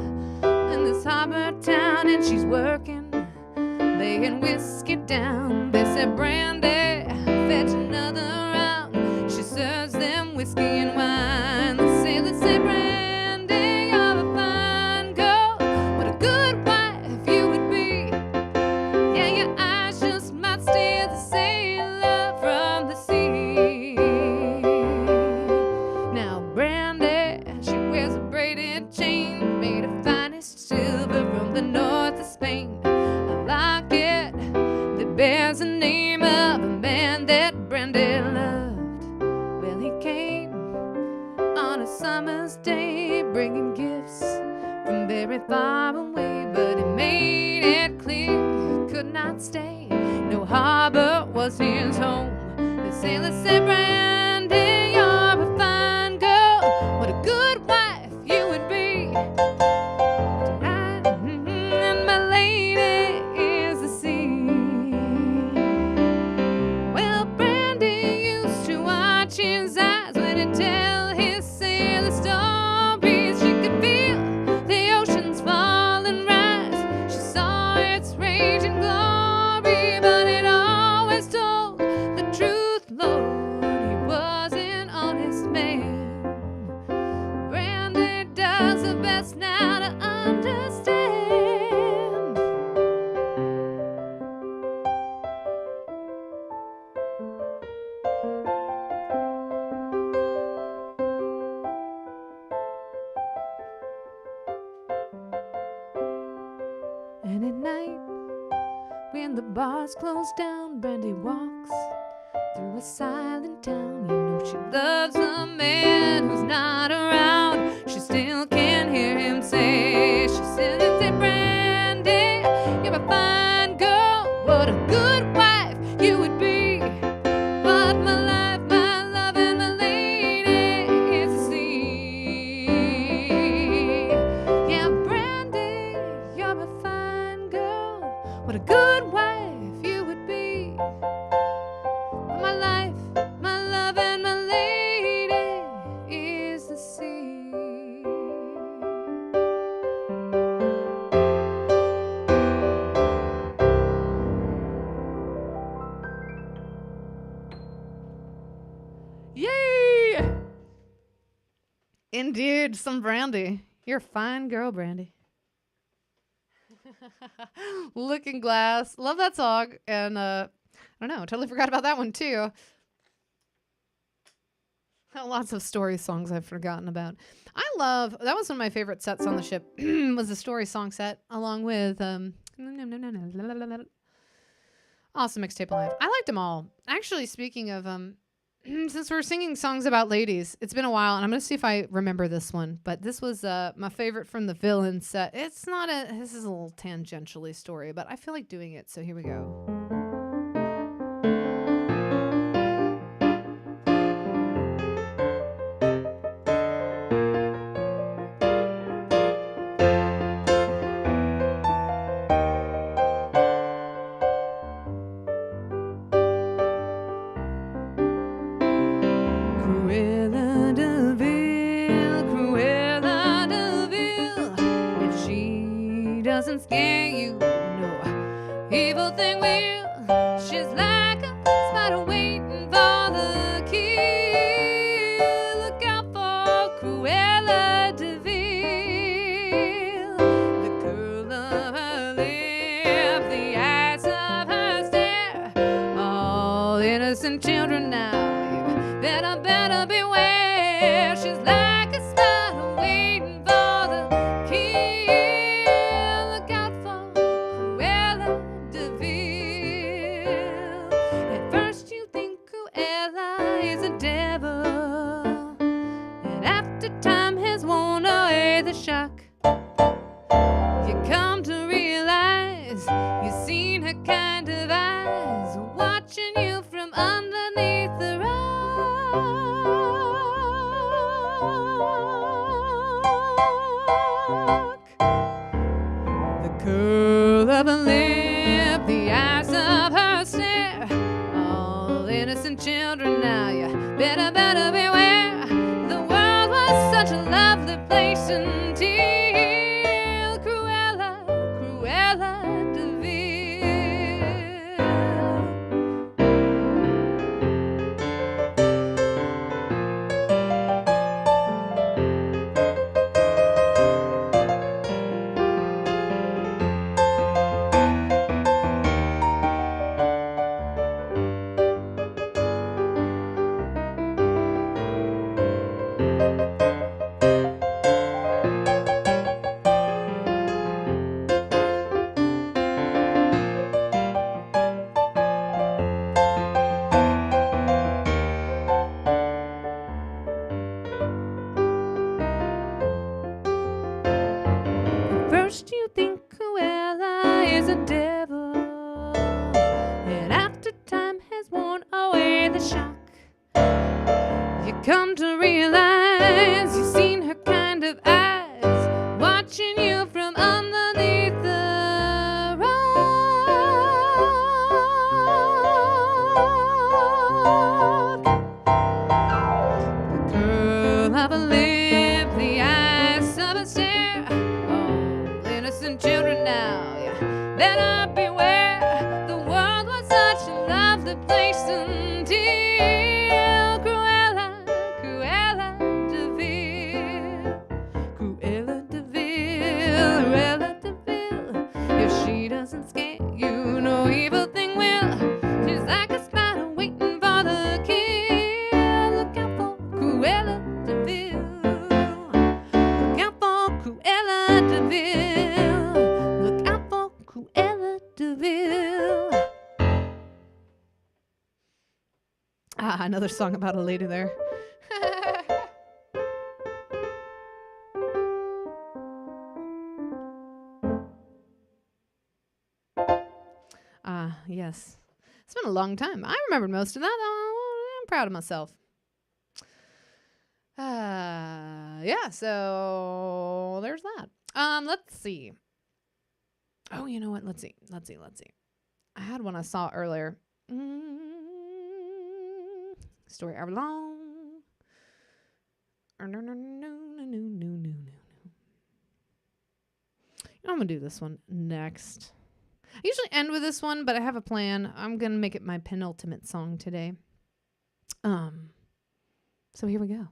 in this harbor town, and she's working, laying whiskey down. They said, Brandy, fetch another round. She serves them whiskey and wine. The sailors say, Brandy, you're a fine girl. What a good wife you would be. Yeah, your eyes just might steer the sailor from the sea. Now, Brandy, she wears a braided chain made of finest silver from the north of Spain. A locket that bears the name of a man that Brandy loved. Well, he came on a summer's day, bringing gifts from very far away, but he made it clear he could not stay. No harbor was his home. The sailor said, Brandy, you're a fine girl. What a good wife you would be. Tonight, And at night, when the bars close down, Brandy walks through a silent town. You know she loves a man who's not around. She still can hear him say, she says, "Hey, Brandy, you're a fine girl. What a good wife you would be. But my life, my love, and my lady is the sea." Yeah, Brandy, you're a fine girl. What a good wife you would be. But my life, my love, and my lady is the sea. Yay! Indeed, some Brandy. You're a fine girl, Brandy. Looking Glass. Love that song. And I don't know, totally forgot about that one too. Lots of story songs I've forgotten about. I love, that was one of my favorite sets on the ship, was the story song set, along with Awesome Mixtape Alive. I liked them all. Actually, speaking of since we're singing songs about ladies, it's been a while, and I'm going to see if I remember this one. But this was my favorite from the Villain set. It's not a, this is a little tangentially story, but I feel like doing it, so here we go. Doesn't scare you, no evil thing will. She's like a spider waiting for the kill. Look out for Cruella de Vil. The curl of her lip, the eyes of her stare, all innocent children now. You better beware. She's like a spider waiting for the kill. Shock. You come to realize you've seen her kind of eyes watching you from underneath the rock. The curl of her lip, the eyes of her stare, all innocent children now. You better beware. The world was such a lovely place until Cruella de Vil. First you think Cruella is a devil, and after time has worn away the shock, you come to realize you've seen her kind of eyes watching you from underneath the rock. The curl of a lip, the eyes of a stare, innocent children now, you better beware. The world was such a lovely place until Cruella de Vil. Cruella de Vil. If she doesn't scare you, no evil thing will. She's like a spider waiting for the kill. Look out for Cruella de Vil. Look out for Cruella de Vil. Another song about a lady there. Yes. It's been a long time. I remembered most of that. I'm proud of myself. Yeah, so there's that. Let's see. Oh, you know what? Let's see. I had one I saw earlier. Story hour long. No. I'm going to do this one next. I usually end with this one, but I have a plan. I'm going to make it my penultimate song today. So here we go.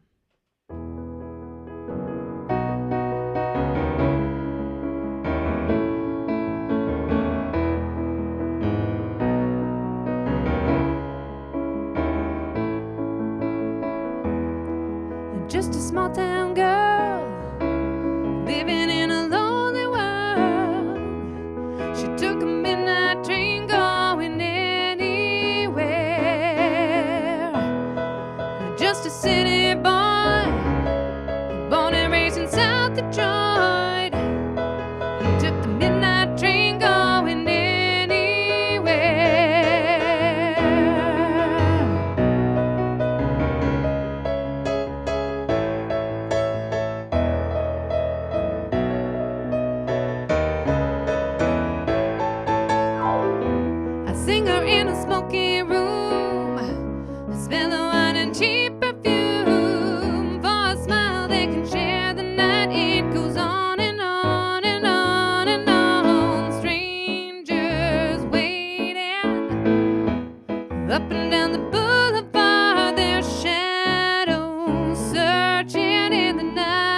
Just a small town girl living in a lonely world. She took a midnight train going anywhere. Just a city boy, born and raised in South Detroit. He took the midnight train going anywhere. Singer in a smoky room, smell of wine and cheap perfume. For a smile they can share the night. It goes on and on and on and on. Strangers waiting up and down the boulevard, their shadows searching in the night.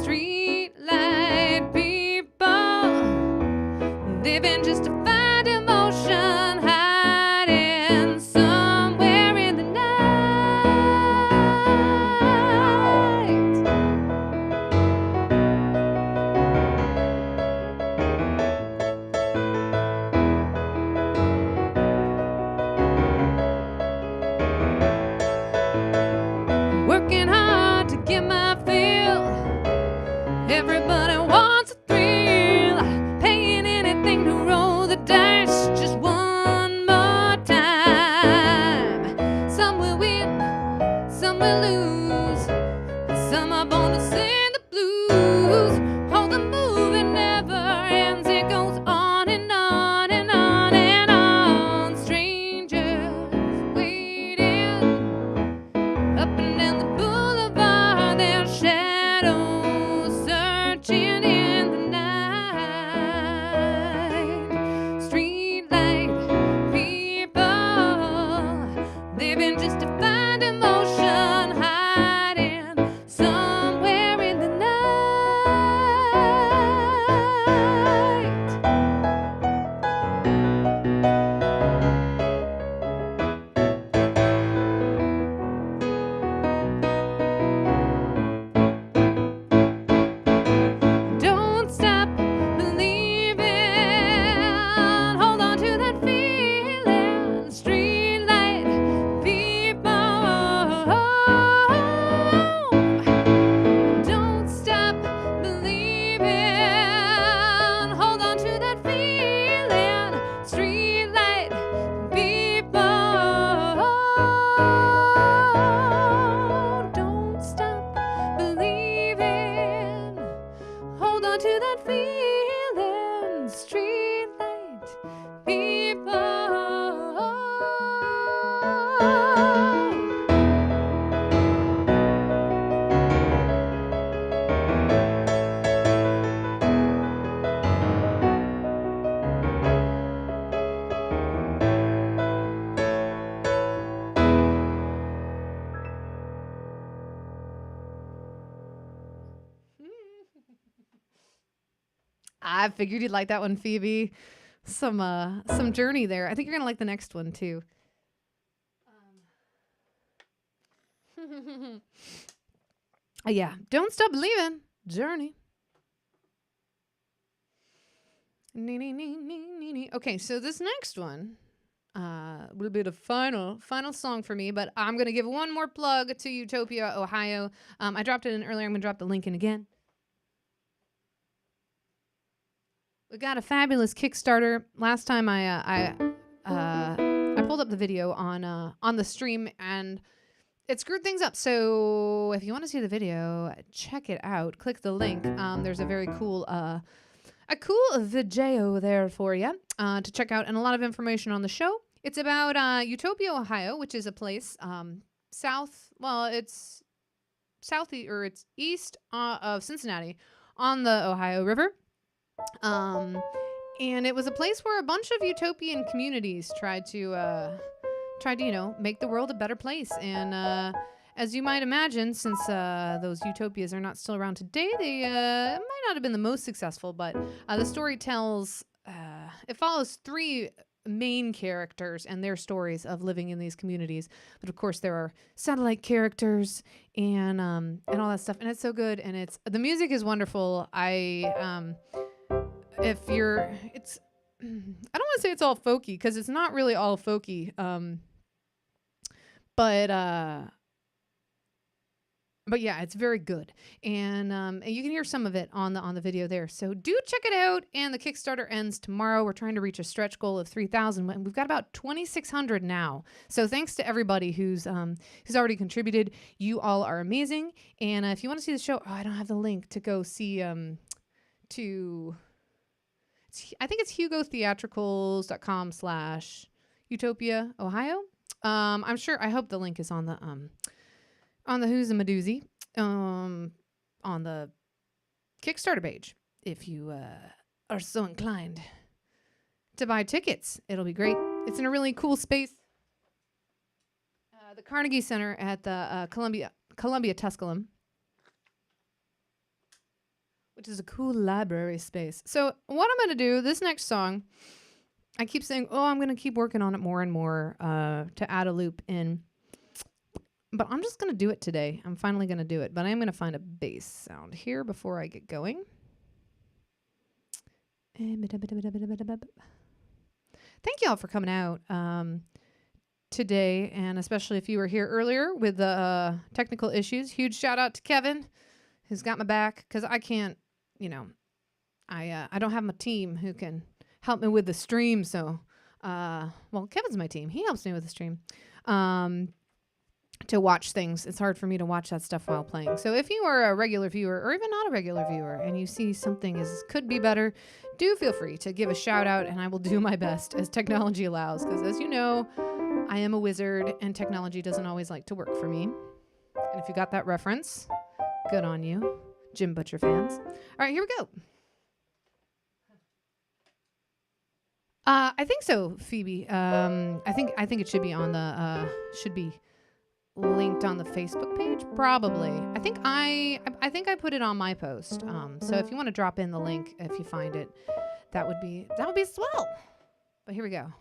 Street light people living just to find emotion, hiding somewhere in the night. Working hard to get my fill. Everybody wants a thrill, paying anything to roll the dice just one more time. Some will win, some will lose, some are born to sing the blues. Hold the moving never ends, it goes on and on and on and on. Strangers waiting up and down the boulevard, their shadows searching in the night. Streetlight people living just to find emotion, hiding somewhere in the night. Don't stop believing. Hold on to that feeling. Streetlight people. Don't stop believing. Hold on to that feeling. Streetlight people. Don't stop believing. Hold on to that feeling. Streetlight people. I figured you'd like that one, Phoebe. Some journey there. I think you're gonna like the next one too. Yeah, don't stop believing. Journey. Okay, so this next one, A little bit of final song for me, but I'm gonna give one more plug to Utopia, Ohio. I dropped it in earlier. I'm gonna drop the link in again. We got a fabulous Kickstarter. Last time I pulled up the video on the stream and it screwed things up. So if you want to see the video, check it out. Click the link. There's a very cool video there for you to check out, and a lot of information on the show. It's about Utopia, Ohio, which is a place south. Well, it's it's east of Cincinnati on the Ohio River. And it was a place where a bunch of utopian communities tried to make the world a better place. And as you might imagine, since those utopias are not still around today, they might not have been the most successful. But the story tells, it follows three main characters and their stories of living in these communities. But of course, there are satellite characters and all that stuff. And it's so good. And the music is wonderful. If you're, I don't want to say it's all folky because it's not really all folky. But yeah, it's very good, and you can hear some of it on the video there. So do check it out. And the Kickstarter ends tomorrow. We're trying to reach a stretch goal of 3,000, and we've got about 2,600 now. So thanks to everybody who's already contributed. You all are amazing. And if you want to see the show, I don't have the link to go see I think it's hugotheatricals.com/Utopia, Ohio. I'm sure. I hope the link is on the Who's a Madoozy, on the Kickstarter page. If you are so inclined to buy tickets, it'll be great. It's in a really cool space, the Carnegie Center at the Columbia Tusculum, which is a cool library space. So what I'm going to do, this next song, I keep saying, I'm going to keep working on it more and more to add a loop in. But I'm just going to do it today. I'm finally going to do it. But I am going to find a bass sound here before I get going. Thank you all for coming out today, and especially if you were here earlier with the technical issues. Huge shout out to Kevin, who's got my back, because I can't, I don't have my team who can help me with the stream. So, Kevin's my team. He helps me with the stream. To watch things. It's hard for me to watch that stuff while playing. So if you are a regular viewer or even not a regular viewer and you see something could be better, do feel free to give a shout out, and I will do my best as technology allows, because as you know, I am a wizard and technology doesn't always like to work for me. And if you got that reference, good on you, Jim Butcher fans. All right, here we go. I think so, Phoebe. I think it should be on the linked on the Facebook page, probably. I think I put it on my post. So if you want to drop in the link, if you find it, that would be swell. But here we go.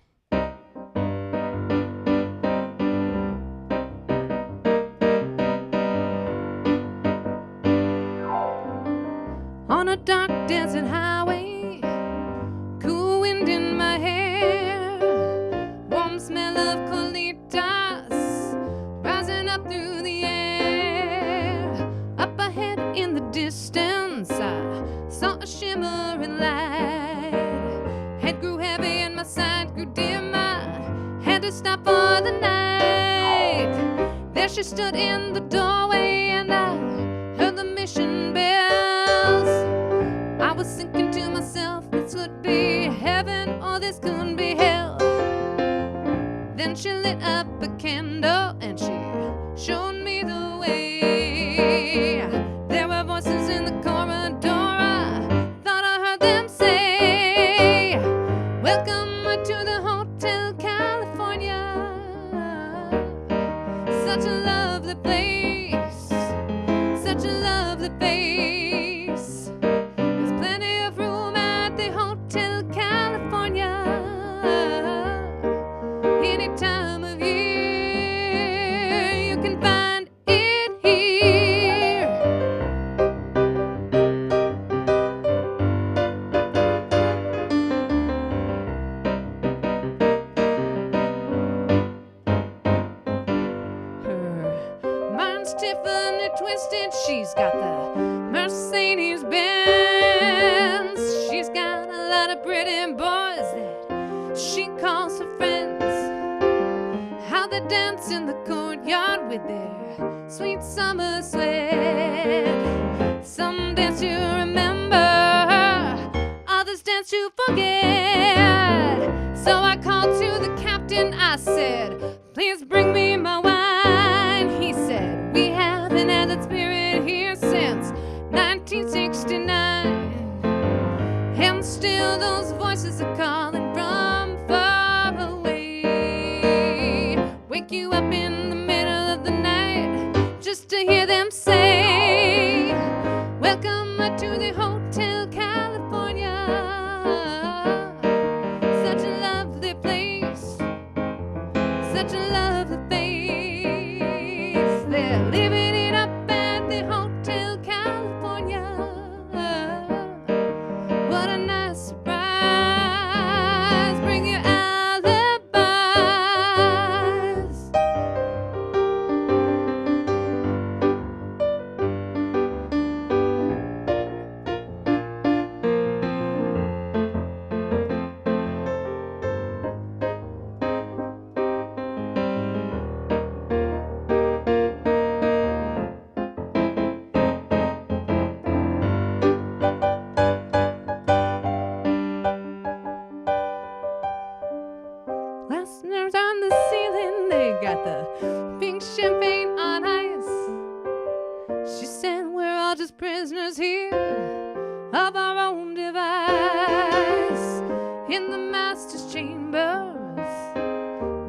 On a dark desert highway, cool wind in my hair, warm smell of colitas rising up through the air. Up ahead in the distance, I saw a shimmering light. Head grew heavy and my side grew dim. I had to stop for the night. There she stood in the doorway, and I heard the mission bells. I was thinking to myself, this could be heaven or this could be hell. Then she lit up a candle and she showed me the way. There were voices in the corridor, I thought I heard them say, welcome to the Hotel California. Such a lovely place, such a lovely place. There's plenty of room at the Hotel California. Any time of year you can find it here. dance in the courtyard with their sweet summer sweat. Some dance to remember, others dance to forget. So I called to the captain, I said, please bring me my wine. He said, we haven't had that spirit here since 1969. And still those voices are calling from far away. Wake you up in the middle of the night just to hear them say, welcome to the Hotel California. Such a lovely place, such a lovely place. They're living it up at the Hotel California. What a nice surprise. Bring your alibis. Listeners on the ceiling, they got the pink champagne on ice. She said, we're all just prisoners here of our own device. In the master's chambers,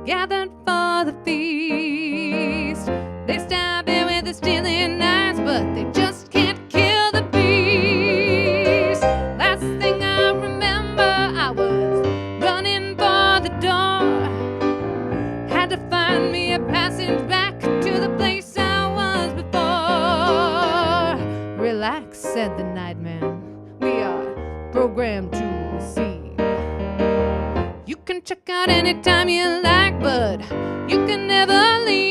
gathered for the feast. They stab it with a stealing knives, but they just can't kill the beast. Last thing I remember, I was running for the door. Had to find me a passage back to the place I was before. Relax, said the nightman. We are programmed to receive. You can check out anytime you like, but you can never leave.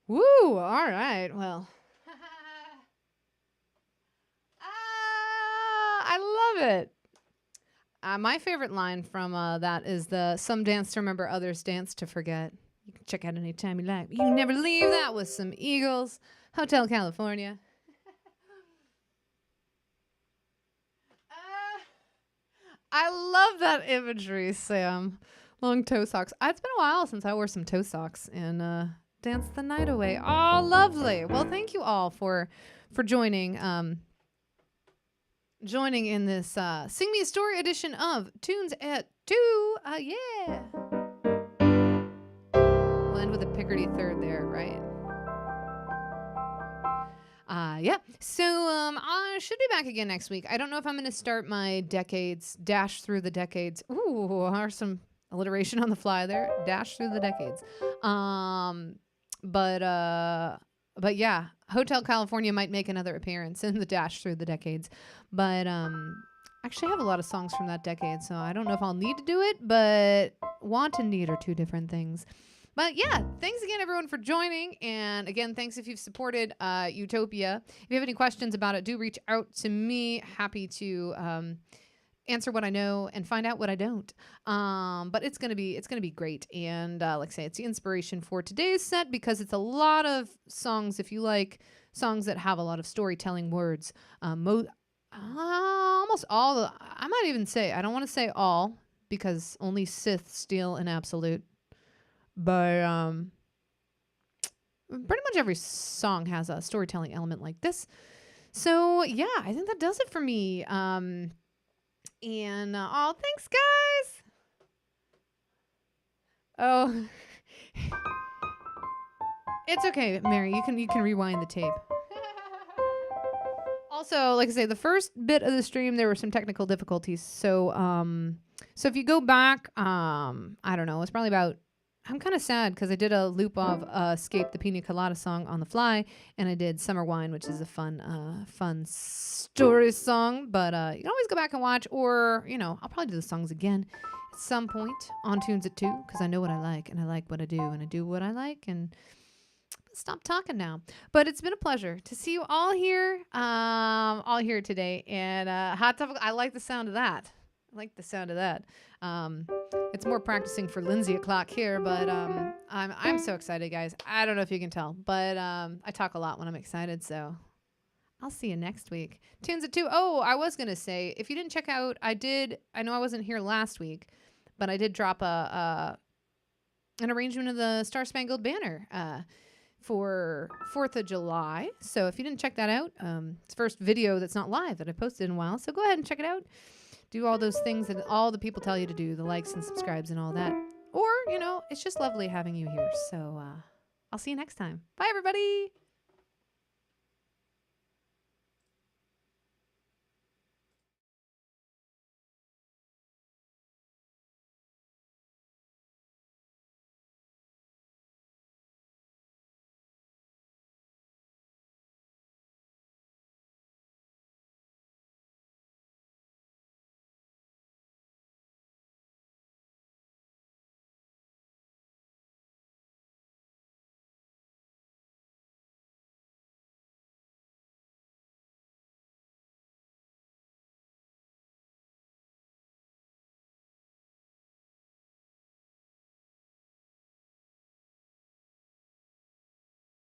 Woo! All right. Well, I love it. My favorite line from that is the "Some dance to remember, others dance to forget." You can check out anytime you like. You never leave. That was some Eagles, Hotel California. Uh, I love that imagery, Sam. Long toe socks. It's been a while since I wore some toe socks and danced the night away. Oh, lovely. Well, thank you all for joining in this Sing Me a Story edition of Tunes at 2. Yeah. We'll end with a Picardy third there, right? Yeah. So I should be back again next week. I don't know if I'm going to start my decades, dash through the decades. Ooh, there's some alliteration on the fly there. Dash through the decades. But yeah, Hotel California might make another appearance in the dash through the decades. But actually I have a lot of songs from that decade, so I don't know if I'll need to do it, but want and need are two different things. But yeah, thanks again, everyone, for joining. And again, thanks if you've supported Utopia. If you have any questions about it, do reach out to me. Happy to answer what I know and find out what I don't. But it's gonna be great. And like I say, it's the inspiration for today's set because it's a lot of songs. If you like songs that have a lot of storytelling words, almost all. I might even say, I don't want to say all because only Sith steal an absolute. But pretty much every song has a storytelling element like this. So yeah, I think that does it for me. And thanks, guys. Oh, it's okay, Mary. You can rewind the tape. Also, like I say, the first bit of the stream there were some technical difficulties. So if you go back, I don't know, it's probably about. I'm kind of sad because I did a loop of Escape the Pina Colada song on the fly, and I did Summer Wine, which is a fun story song. But you can always go back and watch, or, I'll probably do the songs again at some point on Tunes at 2 because I know what I like, and I like what I do, and I do what I like, and stop talking now. But it's been a pleasure to see you all here today. And Hot Topic, I like the sound of that. It's more practicing for Lindsay o'clock here, but I'm so excited, guys. I don't know if you can tell, but I talk a lot when I'm excited, so I'll see you next week. Tunes at 2. Oh, I was gonna say, if you didn't check out, I know I wasn't here last week, but I did drop an arrangement of the Star Spangled Banner for 4th of July. So if you didn't check that out, it's the first video that's not live that I posted in a while. So go ahead and check it out. Do all those things that all the people tell you to do, the likes and subscribes and all that. Or, it's just lovely having you here. So I'll see you next time. Bye, everybody.